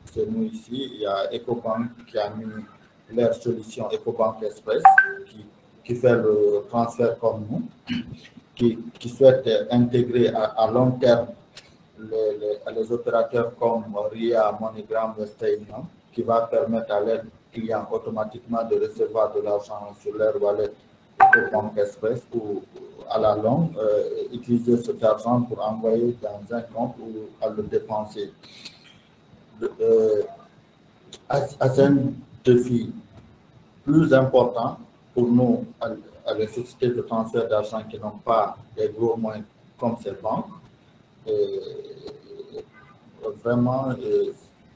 c'est nous ici, il y a Ecobank qui a mis leur solution Ecobank Express qui fait le transfert comme nous, qui souhaite intégrer à long terme les opérateurs comme RIA, MoneyGram, Western Union, qui va permettre à leurs clients automatiquement de recevoir de l'argent sur leur wallet Ecobank Express ou à la longue utiliser cet argent pour envoyer dans un compte ou à le dépenser. C'est un défi plus important pour nous, à les sociétés de transfert d'argent qui n'ont pas des gros moyens comme ces banques. Vraiment,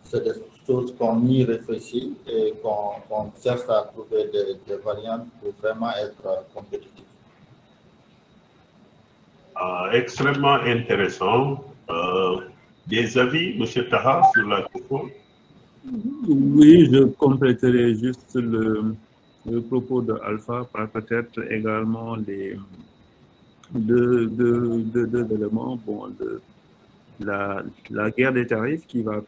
c'est des choses qu'on y réfléchit et qu'on cherche à trouver des variantes pour vraiment être compétitif. Extrêmement intéressant. Des avis, M. Taha, sur la question? Oui, je compléterai juste le propos de Alpha par peut-être également les deux éléments. Bon, la guerre des tarifs qui va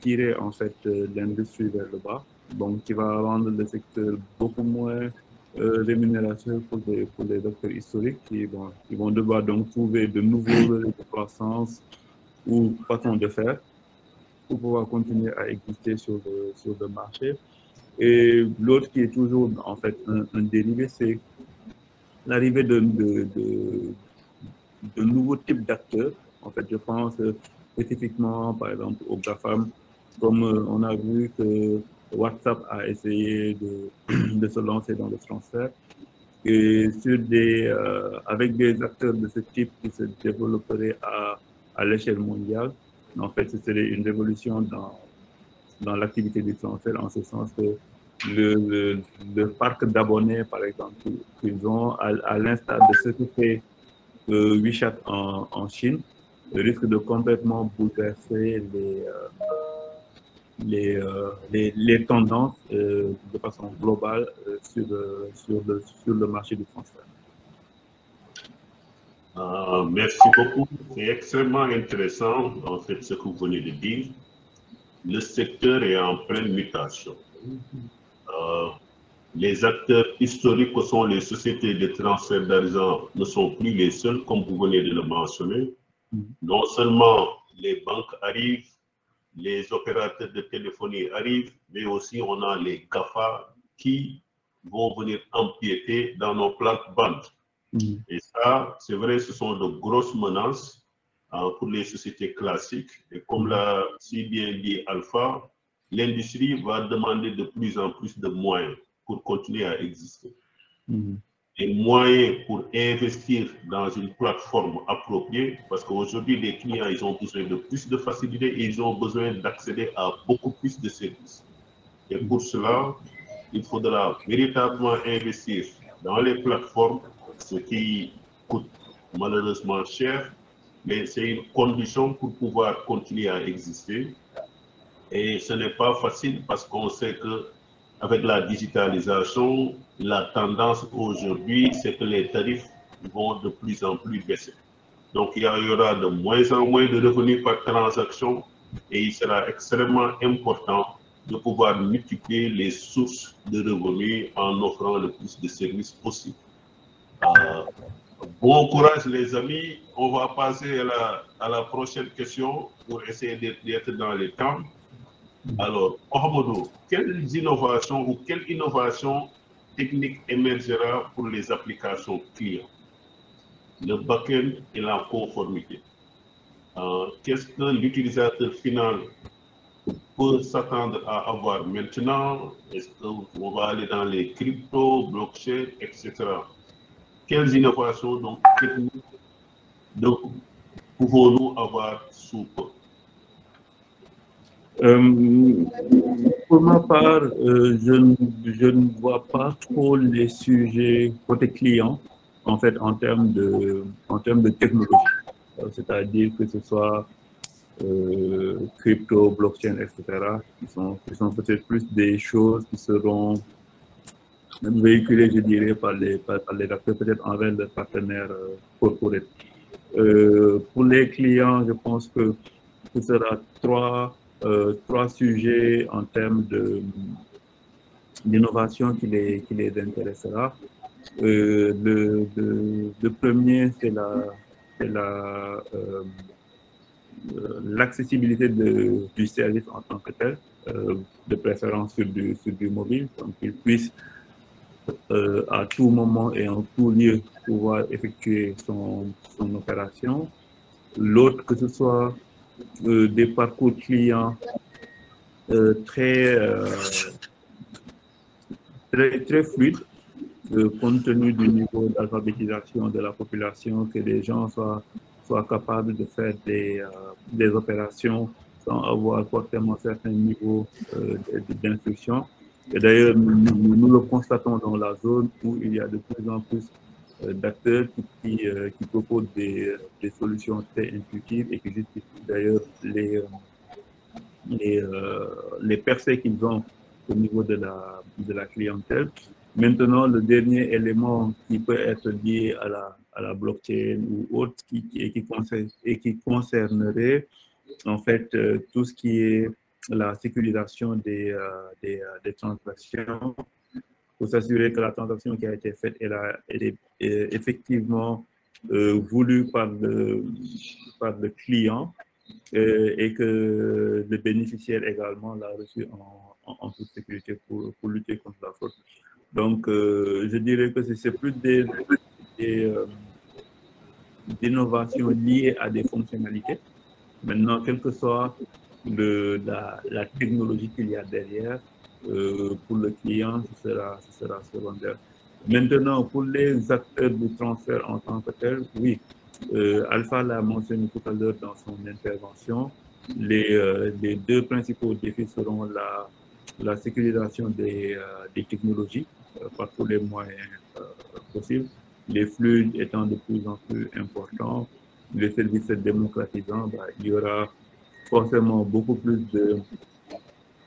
tirer en fait l'industrie vers le bas, donc qui va rendre le secteur beaucoup moins rémunérateur pour les acteurs historiques qui vont devoir donc trouver de nouveaux relais de croissance ou façons de faire pour pouvoir continuer à exister sur le marché. Et l'autre qui est toujours en fait un dérivé, c'est l'arrivée de nouveaux types d'acteurs. En fait, je pense spécifiquement, par exemple, aux GAFAM, comme on a vu que WhatsApp a essayé de se lancer dans le transfert. Et avec des acteurs de ce type qui se développeraient à l'échelle mondiale, en fait, ce serait une révolution dans l'activité du transfert, en ce sens que le parc d'abonnés, par exemple, qu'ils ont, à l'instar de ce que fait WeChat en Chine, risque de complètement bouleverser les tendances de façon globale sur le marché du transfert. Merci beaucoup. C'est extrêmement intéressant, en fait, ce que vous venez de dire. Le secteur est en pleine mutation. Les acteurs historiques que sont les sociétés de transfert d'argent ne sont plus les seuls, comme vous venez de le mentionner. Non seulement les banques arrivent, les opérateurs de téléphonie arrivent, mais aussi on a les GAFA qui vont venir empiéter dans nos plates-bandes. Et ça, c'est vrai, ce sont de grosses menaces pour les sociétés classiques. Et comme l'a si bien dit Alpha, l'industrie va demander de plus en plus de moyens pour continuer à exister. Des moyens pour investir dans une plateforme appropriée, parce qu'aujourd'hui, les clients, ils ont besoin de plus de facilité et ils ont besoin d'accéder à beaucoup plus de services. Et pour cela, il faudra véritablement investir dans les plateformes, ce qui coûte malheureusement cher, mais c'est une condition pour pouvoir continuer à exister. Et ce n'est pas facile parce qu'on sait que avec la digitalisation, la tendance aujourd'hui, c'est que les tarifs vont de plus en plus baisser. Donc, il y aura de moins en moins de revenus par transaction et il sera extrêmement important de pouvoir multiplier les sources de revenus en offrant le plus de services possible. Bon courage les amis, on va passer à la prochaine question pour essayer d'être dans les temps. Alors, Mohamedou, quelles innovations ou quelle innovation technique émergera pour les applications clients, le back-end et la conformité? Qu'est-ce que l'utilisateur final peut s'attendre à avoir maintenant? Est-ce qu'on va aller dans les cryptos, blockchain, etc.? Quelles innovations donc, techniques pouvons-nous avoir sous peu? Pour ma part, je ne vois pas trop les sujets côté client, en fait, en termes de technologie. C'est-à-dire que ce soit crypto, blockchain, etc., qui sont peut-être plus des choses qui seront véhiculées, je dirais, par les acteurs, peut-être envers leurs partenaires corporate. Pour les clients, je pense que ce sera trois sujets en termes d'innovation qui les intéressera. Le premier, c'est l'accessibilité du service en tant que tel, de préférence sur du mobile, donc qu'ils puissent à tout moment et en tout lieu pouvoir effectuer son opération. L'autre, que ce soit des parcours clients très fluides, compte tenu du niveau d'alphabétisation de la population, que les gens soient capables de faire des opérations sans avoir forcément certains niveaux d'instruction. Et d'ailleurs, nous le constatons dans la zone où il y a de plus en plus d'acteurs qui proposent des solutions très intuitives et qui justifient d'ailleurs les percées qu'ils ont au niveau de la clientèle. Maintenant, le dernier élément qui peut être lié à la blockchain ou autre qui concernerait en fait tout ce qui est la sécurisation des transactions pour s'assurer que la transaction qui a été faite elle est effectivement voulue par le client et que le bénéficiaire également l'a reçu en toute sécurité pour lutter contre la fraude. Donc, je dirais que c'est plus des innovations liées à des fonctionnalités. Maintenant, quelle que soit la technologie qu'il y a derrière, pour le client, ce sera secondaire. Maintenant, pour les acteurs du transfert en tant que tel, oui, Alpha l'a mentionné tout à l'heure dans son intervention, les deux principaux défis seront la sécurisation des technologies par tous les moyens possibles, les flux étant de plus en plus importants, les services se démocratisant, il y aura forcément beaucoup plus de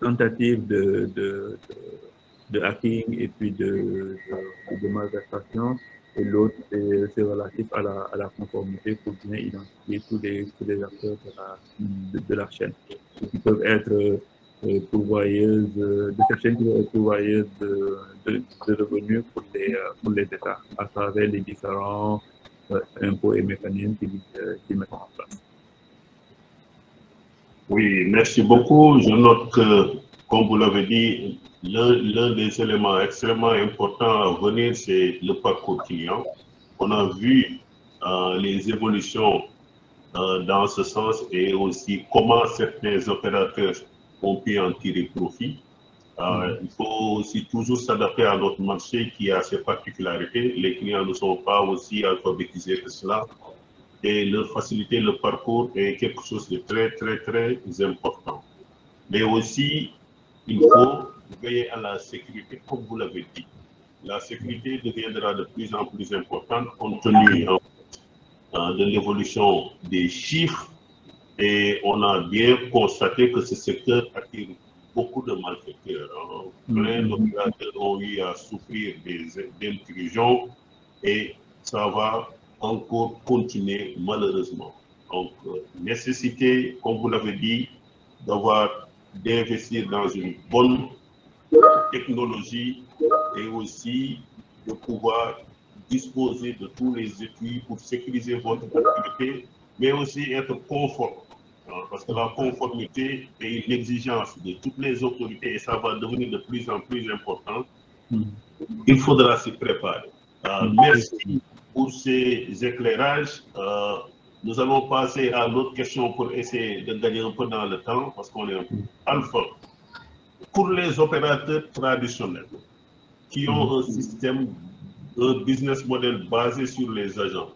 tentatives de hacking et puis de malversation. Et l'autre, c'est relatif à la conformité pour bien identifier tous les acteurs de la chaîne, qui peuvent être pourvoyeuses de cette chaîne, qui peuvent être pourvoyeuses de revenus pour les États à travers les différents impôts et mécanismes qu'ils mettent en place. Oui, merci beaucoup. Je note que, comme vous l'avez dit, l'un des éléments extrêmement importants à venir, c'est le parcours client. On a vu les évolutions dans ce sens et aussi comment certains opérateurs ont pu en tirer profit. Il faut aussi toujours s'adapter à notre marché qui a ses particularités. Les clients ne sont pas aussi alphabétisés que cela. Et leur faciliter le parcours est quelque chose de très, très, très important. Mais aussi, il faut veiller à la sécurité, comme vous l'avez dit. La sécurité deviendra de plus en plus importante compte tenu de l'évolution des chiffres. Et on a bien constaté que ce secteur attire beaucoup de malfaiteurs. Plein d'opérateurs ont eu à souffrir d'intrusions et ça va encore continuer malheureusement. Donc, nécessité, comme vous l'avez dit, d'investir dans une bonne technologie et aussi de pouvoir disposer de tous les outils pour sécuriser votre activité, mais aussi être conforme. Parce que la conformité est une exigence de toutes les autorités et ça va devenir de plus en plus important. Il faudra s'y préparer. Merci pour ces éclairages. Nous allons passer à l'autre question pour essayer de gagner un peu dans le temps parce qu'on est alpha. Pour les opérateurs traditionnels qui ont un système, un business model basé sur les agents,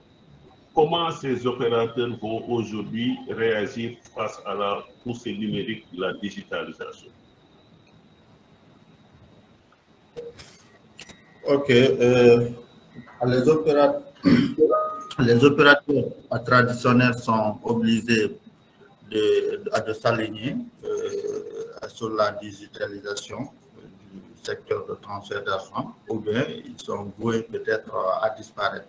comment ces opérateurs vont aujourd'hui réagir face à la poussée numérique de la digitalisation? Ok. Les opérateurs traditionnels sont obligés de s'aligner sur la digitalisation du secteur de transfert d'argent, ou bien ils sont voués peut-être à disparaître.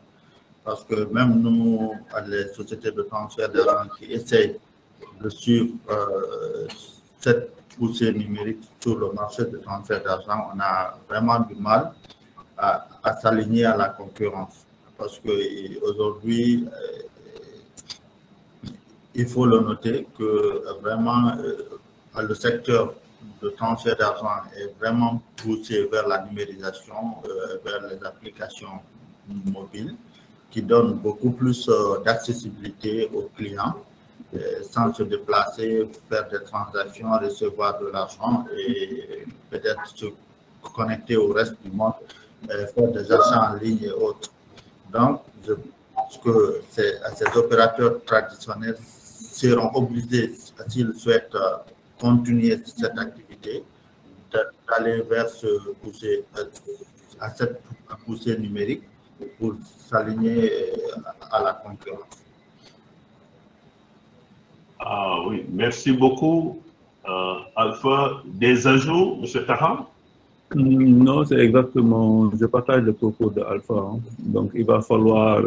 Parce que même nous, les sociétés de transfert d'argent qui essayent de suivre cette poussée numérique sur le marché de transfert d'argent, on a vraiment du mal à s'aligner à la concurrence. Parce qu'aujourd'hui, il faut le noter que vraiment le secteur de transfert d'argent est vraiment poussé vers la numérisation, vers les applications mobiles qui donnent beaucoup plus d'accessibilité aux clients sans se déplacer, faire des transactions, recevoir de l'argent et peut-être se connecter au reste du monde, faire des achats en ligne et autres. Donc, je pense que ces opérateurs traditionnels seront obligés, s'ils souhaitent continuer cette activité, d'aller vers cette poussée numérique pour s'aligner à la concurrence. Ah oui, merci beaucoup. Alpha, des ajouts, M. Taha? Non, c'est exactement, je partage le propos de Alpha. Hein. Donc, il va falloir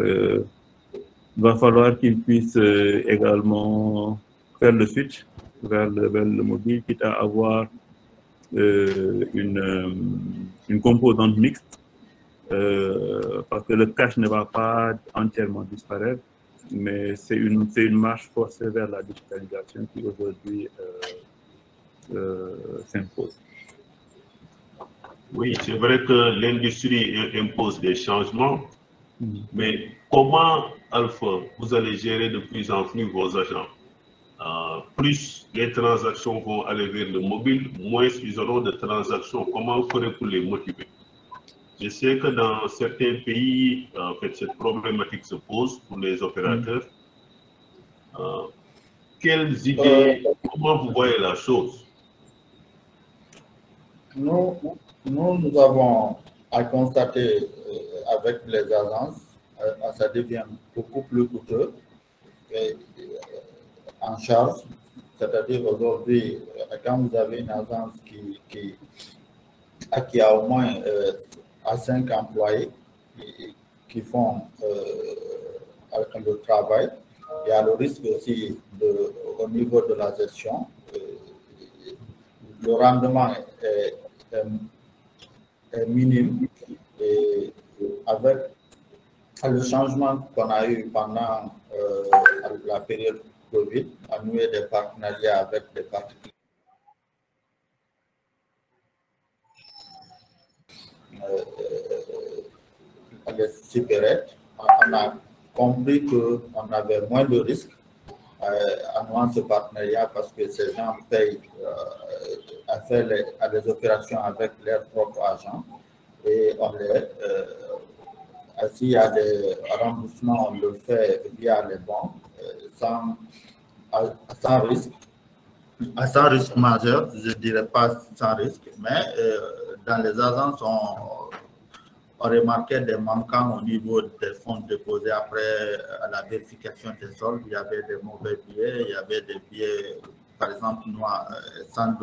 qu'il puisse également faire le switch vers le mobile, quitte à avoir une composante mixte, parce que le cash ne va pas entièrement disparaître, mais c'est une marche forcée vers la digitalisation qui aujourd'hui s'impose. Oui, c'est vrai que l'industrie impose des changements, mais comment, Alpha, vous allez gérer de plus en plus vos agents? Plus les transactions vont aller vers le mobile, moins ils auront de transactions. Comment vous ferez pour les motiver? Je sais que dans certains pays, en fait, cette problématique se pose pour les opérateurs. Quelles idées, comment vous voyez la chose? Nous avons à constater avec les agences, ça devient beaucoup plus coûteux en charge. C'est-à-dire aujourd'hui, quand vous avez une agence qui a au moins à 5 employés qui font le travail, il y a le risque aussi au niveau de la gestion. Le rendement est minime et avec le changement qu'on a eu pendant la période Covid, à nouer des partenariats avec des particuliers. Les supérettes, on a compris qu'on avait moins de risques en nouant ce partenariat parce que ces gens payent à faire des opérations avec leurs propres agents et on s'il y a des remboursements, on le fait via les banques sans risque majeur, je ne dirais pas sans risque, mais dans les agences, on remarquait des manquants au niveau des fonds déposés après la vérification des soldes. Il y avait des mauvais billets, il y avait des billets, par exemple, moi, $100,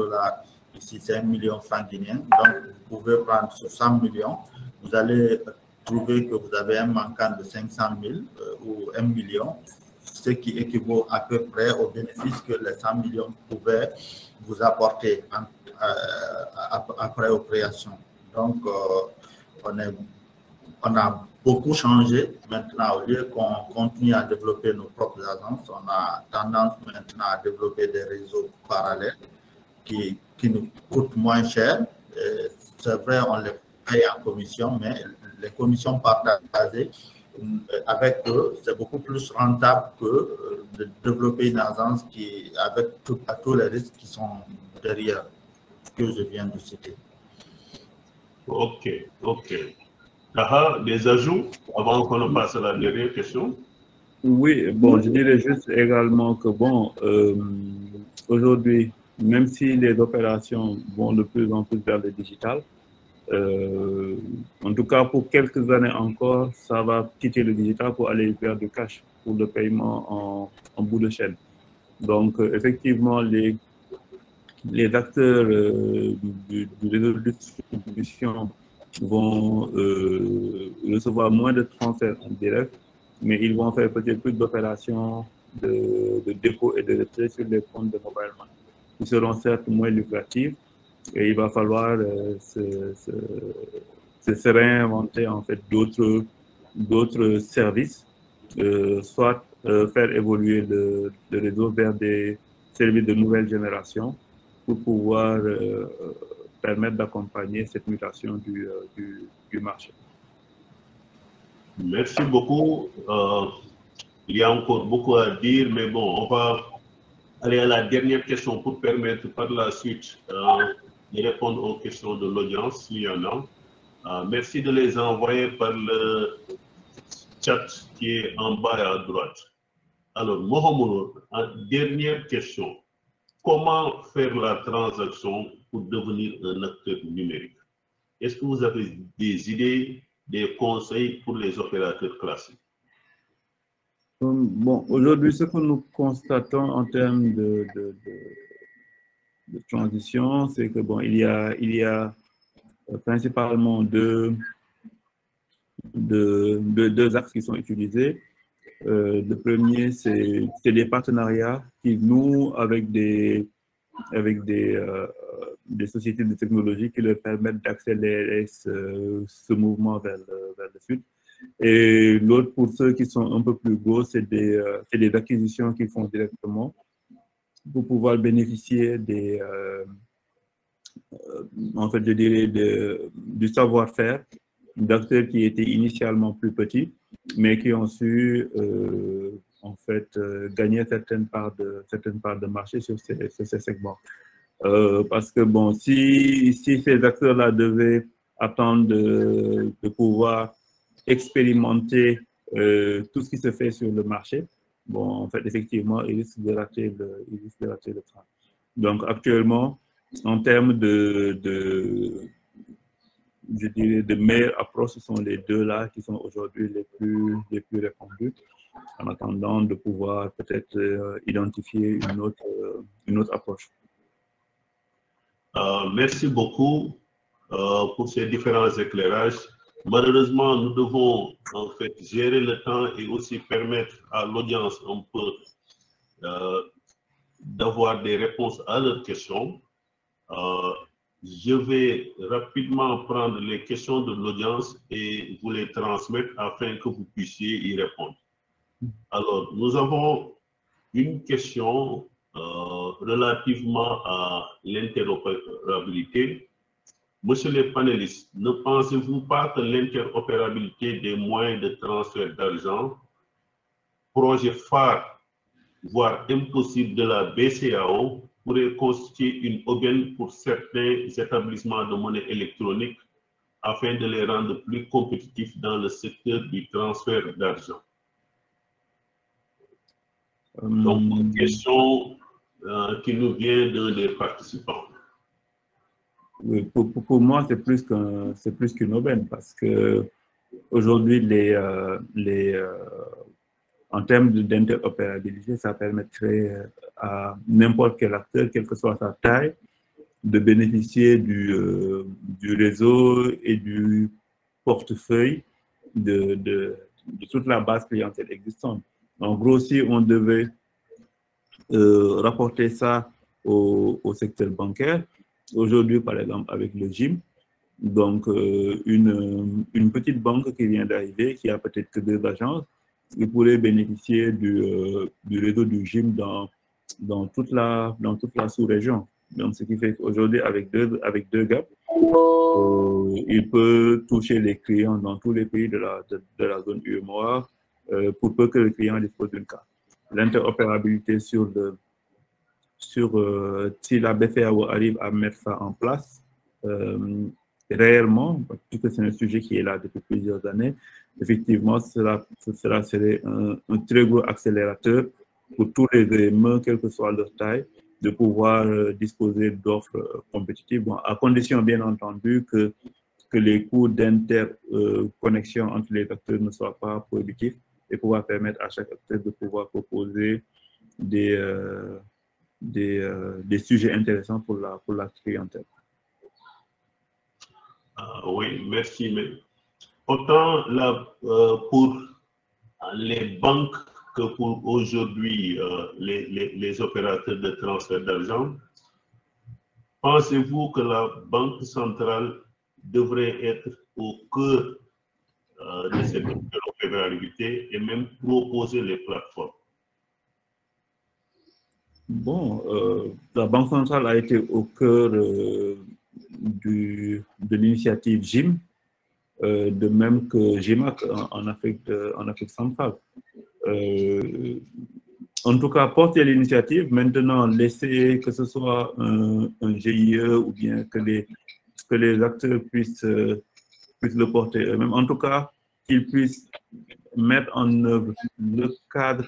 ici c'est 1 million de francs guinéens. Donc, vous pouvez prendre sur 100 millions, vous allez trouver que vous avez un manquant de 500 000 ou 1 million, ce qui équivaut à peu près au bénéfice que les 100 millions pouvaient vous apporter après opération. Donc, on a beaucoup changé. Maintenant, au lieu qu'on continue à développer nos propres agences, on a tendance maintenant à développer des réseaux parallèles qui nous coûtent moins cher. C'est vrai, on les paye en commission, mais les commissions partagées avec eux, c'est beaucoup plus rentable que de développer une agence avec tous les risques qui sont derrière, que je viens de citer. Ok. Taha, des ajouts avant qu'on passe à la dernière question? Oui, bon, je dirais juste également que, bon, aujourd'hui, même si les opérations vont de plus en plus vers le digital, en tout cas, pour quelques années encore, ça va quitter le digital pour aller vers du cash, pour le paiement en bout de chaîne. Donc, effectivement, les acteurs du réseau de distribution vont recevoir moins de transferts en direct, mais ils vont faire peut-être plus d'opérations de dépôt et de retrait sur les comptes de mobile money, qui seront certes moins lucratifs, et il va falloir se réinventer en fait d'autres services, soit faire évoluer le réseau vers des services de nouvelle génération pour pouvoir permettre d'accompagner cette mutation du marché. Merci beaucoup. Il y a encore beaucoup à dire, mais bon, on va aller à la dernière question pour permettre par la suite de répondre aux questions de l'audience, s'il y en a. Merci de les envoyer par le chat qui est en bas et à droite. Alors, Mohamed, dernière question. Comment faire la transaction pour devenir un acteur numérique? Est-ce que vous avez des idées, des conseils pour les opérateurs classiques? Bon, aujourd'hui, ce que nous constatons en termes de transition, c'est que bon, il y a principalement deux axes qui sont utilisés. Le premier, c'est des partenariats qui nouent avec des sociétés de technologie qui leur permettent d'accélérer ce mouvement vers le sud. Et l'autre, pour ceux qui sont un peu plus gros, c'est des acquisitions qu'ils font directement pour pouvoir bénéficier en fait, je dirais du savoir-faire d'acteurs qui étaient initialement plus petits, mais qui ont su en fait gagner certaines parts de marché sur ces segments. Parce que bon, si ces acteurs-là devaient attendre de pouvoir expérimenter tout ce qui se fait sur le marché, bon, en fait, effectivement, ils risquent de rater le train. Donc, actuellement, en termes je dirais, de meilleures approches, ce sont les deux-là qui sont aujourd'hui les plus répandues, en attendant de pouvoir peut-être identifier une autre approche. Merci beaucoup pour ces différents éclairages. Malheureusement, nous devons en fait gérer le temps et aussi permettre à l'audience un peu d'avoir des réponses à leurs questions. Je vais rapidement prendre les questions de l'audience et vous les transmettre afin que vous puissiez y répondre. Alors, nous avons une question relativement à l'interopérabilité. Monsieur les panélistes, ne pensez-vous pas que l'interopérabilité des moyens de transfert d'argent, projet phare, voire impossible de la BCEAO, pourrait constituer une aubaine pour certains établissements de monnaie électronique afin de les rendre plus compétitifs dans le secteur du transfert d'argent? Donc, une question qui nous vient d'un des participants. Oui, pour moi, c'est plus qu'une aubaine parce que aujourd'hui, en termes d'interopérabilité, ça permettrait à n'importe quel acteur, quelle que soit sa taille, de bénéficier du réseau et du portefeuille de toute la base clientèle existante. En gros, si on devait rapporter ça au secteur bancaire, aujourd'hui, par exemple, avec le GIM, donc une petite banque qui vient d'arriver, qui a peut-être que 2 agences, il pourrait bénéficier du réseau du GIM dans toute la sous-région. Donc, ce qui fait qu'aujourd'hui, avec deux GAP, il peut toucher les clients dans tous les pays de la zone UEMOA pour peu que le client dispose d'une carte. L'interopérabilité si la BCEAO arrive à mettre ça en place, réellement, parce que c'est un sujet qui est là depuis plusieurs années, effectivement, cela serait un très gros accélérateur pour tous les éléments, quelle que soit leur taille, de pouvoir disposer d'offres compétitives, bon, à condition bien entendu que les coûts d'interconnexion entre les acteurs ne soient pas prohibitifs et pouvoir permettre à chaque acteur de pouvoir proposer des sujets intéressants pour la clientèle. Oui, merci. Mais autant pour les banques que pour aujourd'hui les opérateurs de transfert d'argent, pensez-vous que la Banque centrale devrait être au cœur de cette interopérabilité et même proposer les plateformes? Bon, la Banque centrale a été au cœur de l'initiative GIM, de même que GIMAC en Afrique centrale. En tout cas, porter l'initiative, maintenant laisser que ce soit un GIE ou bien que les acteurs puissent le porter eux-mêmes. En tout cas, qu'ils puissent mettre en œuvre le cadre,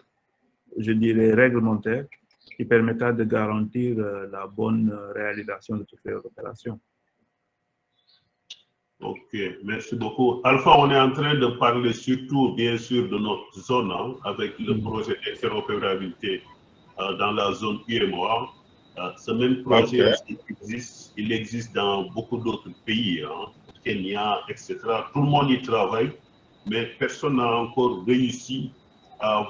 je dirais, réglementaire qui permettra de garantir la bonne réalisation de toutes les opérations. Ok, merci beaucoup. Alpha, on est en train de parler surtout, bien sûr, de notre zone, hein, avec le projet d'interopérabilité dans la zone UEMOA. Ce même projet il existe dans beaucoup d'autres pays, hein, Kenya, etc. Tout le monde y travaille, mais personne n'a encore réussi à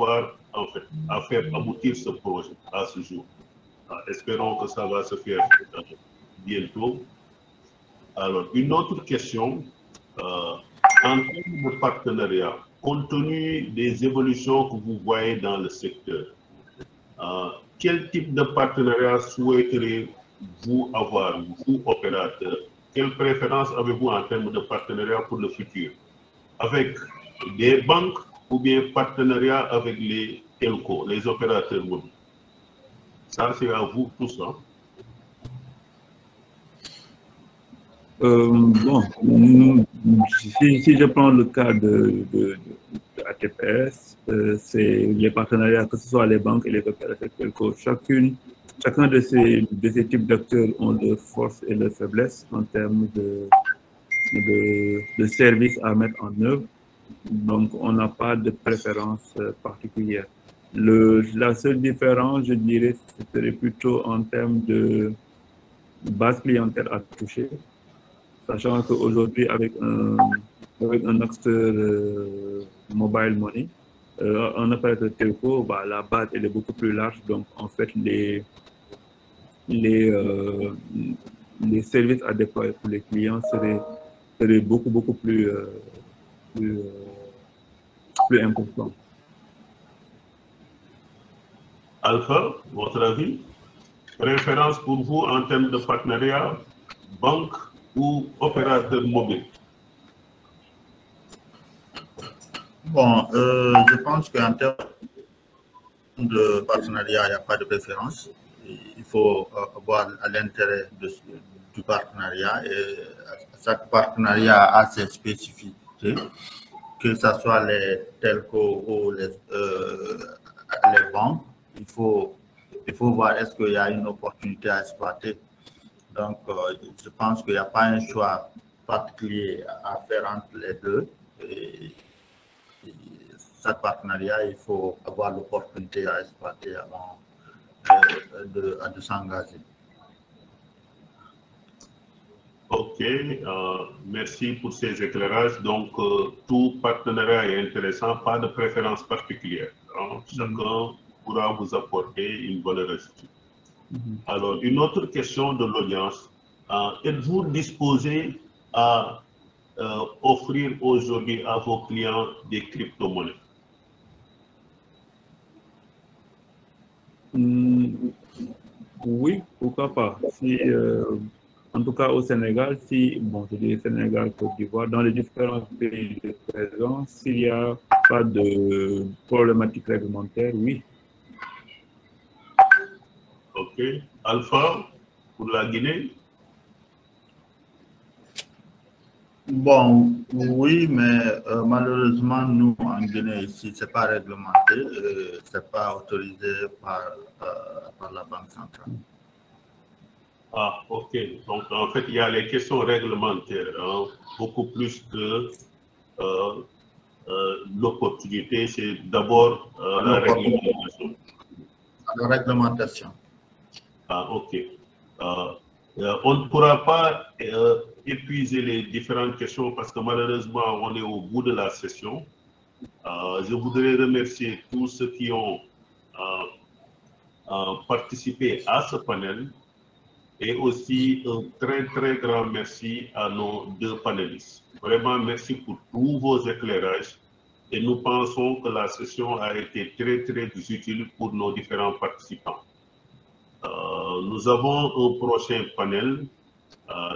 faire aboutir ce projet à ce jour. Espérons que ça va se faire bientôt. Alors, une autre question, en termes de partenariat, compte tenu des évolutions que vous voyez dans le secteur, quel type de partenariat souhaiteriez-vous avoir, vous, opérateurs? Quelle préférence avez-vous en termes de partenariat pour le futur? Avec des banques ou bien partenariat avec les telcos, les opérateurs mobiles? Ça, c'est à vous tout ça. Bon, si je prends le cas de ATPS, c'est les partenariats, que ce soit les banques et les opérateurs telcos. Chacun de ces types d'acteurs ont leurs forces et leurs faiblesses en termes de services à mettre en œuvre. Donc, on n'a pas de préférence particulière. La seule différence, je dirais, serait plutôt en termes de base clientèle à toucher. Sachant qu'aujourd'hui, avec un acteur mobile money, un opérateur telco, bah, la base elle est beaucoup plus large. Donc, en fait, les services à déployer pour les clients seraient beaucoup plus importants. Alpha, votre avis? Préférence pour vous en termes de partenariat, banque ou opérateur mobile? Bon, je pense qu'en termes de partenariat, il n'y a pas de préférence. Il faut voir l'intérêt du partenariat et chaque partenariat a ses spécificités, que ce soit les telcos ou les banques. Il faut voir est-ce qu'il y a une opportunité à exploiter. Donc, je pense qu'il n'y a pas un choix particulier à faire entre les deux. Et chaque partenariat, il faut avoir l'opportunité à exploiter avant de s'engager. Ok, merci pour ces éclairages. Donc, tout partenariat est intéressant, pas de préférence particulière. Hein. Chacun pourra vous apporter une valeur ajoutée. Alors, une autre question de l'audience. Êtes-vous disposé à offrir aujourd'hui à vos clients des crypto-monnaies? Oui, pourquoi pas. En tout cas, au Sénégal, je dis Sénégal, Côte d'Ivoire, dans les différents pays de présence, s'il n'y a pas de problématique réglementaire, oui. Ok. Alpha, pour la Guinée? Bon, oui, mais malheureusement, nous, en Guinée, ici, ce n'est pas réglementé, ce n'est pas autorisé par la Banque centrale. Ah, ok. Donc, en fait, il y a les questions réglementaires, hein, beaucoup plus que l'opportunité, c'est d'abord la réglementation. La réglementation. Ah, ok. On ne pourra pas épuiser les différentes questions parce que malheureusement, on est au bout de la session. Je voudrais remercier tous ceux qui ont participé à ce panel et aussi un très, très grand merci à nos deux panélistes. Vraiment, merci pour tous vos éclairages et nous pensons que la session a été très, très utile pour nos différents participants. Nous avons un prochain panel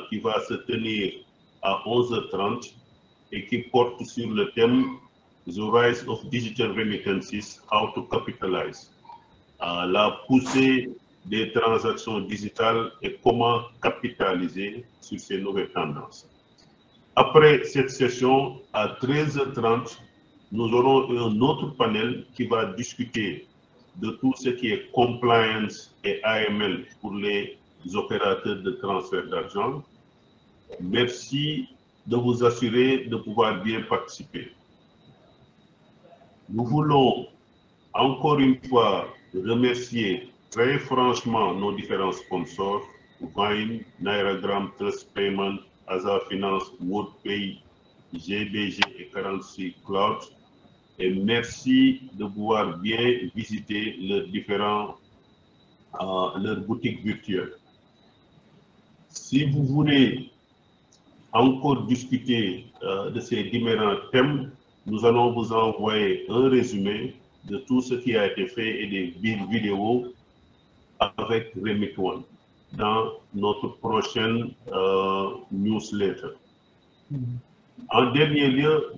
qui va se tenir à 11h30 et qui porte sur le thème The Rise of Digital Remittances, How to Capitalize. La poussée des transactions digitales et comment capitaliser sur ces nouvelles tendances. Après cette session, à 13h30, nous aurons un autre panel qui va discuter de tout ce qui est compliance et AML pour les opérateurs de transfert d'argent. Merci de vous assurer de pouvoir bien participer. Nous voulons encore une fois remercier très franchement nos différents sponsors, Vine, Nairagram, Trust Payment, Aza Finance, WorldPay, GBG et Currency Cloud. Et merci de pouvoir bien visiter leurs différents leurs boutiques virtuelles. Si vous voulez encore discuter de ces différents thèmes, nous allons vous envoyer un résumé de tout ce qui a été fait et des vidéos avec Remit One dans notre prochaine newsletter. En dernier lieu,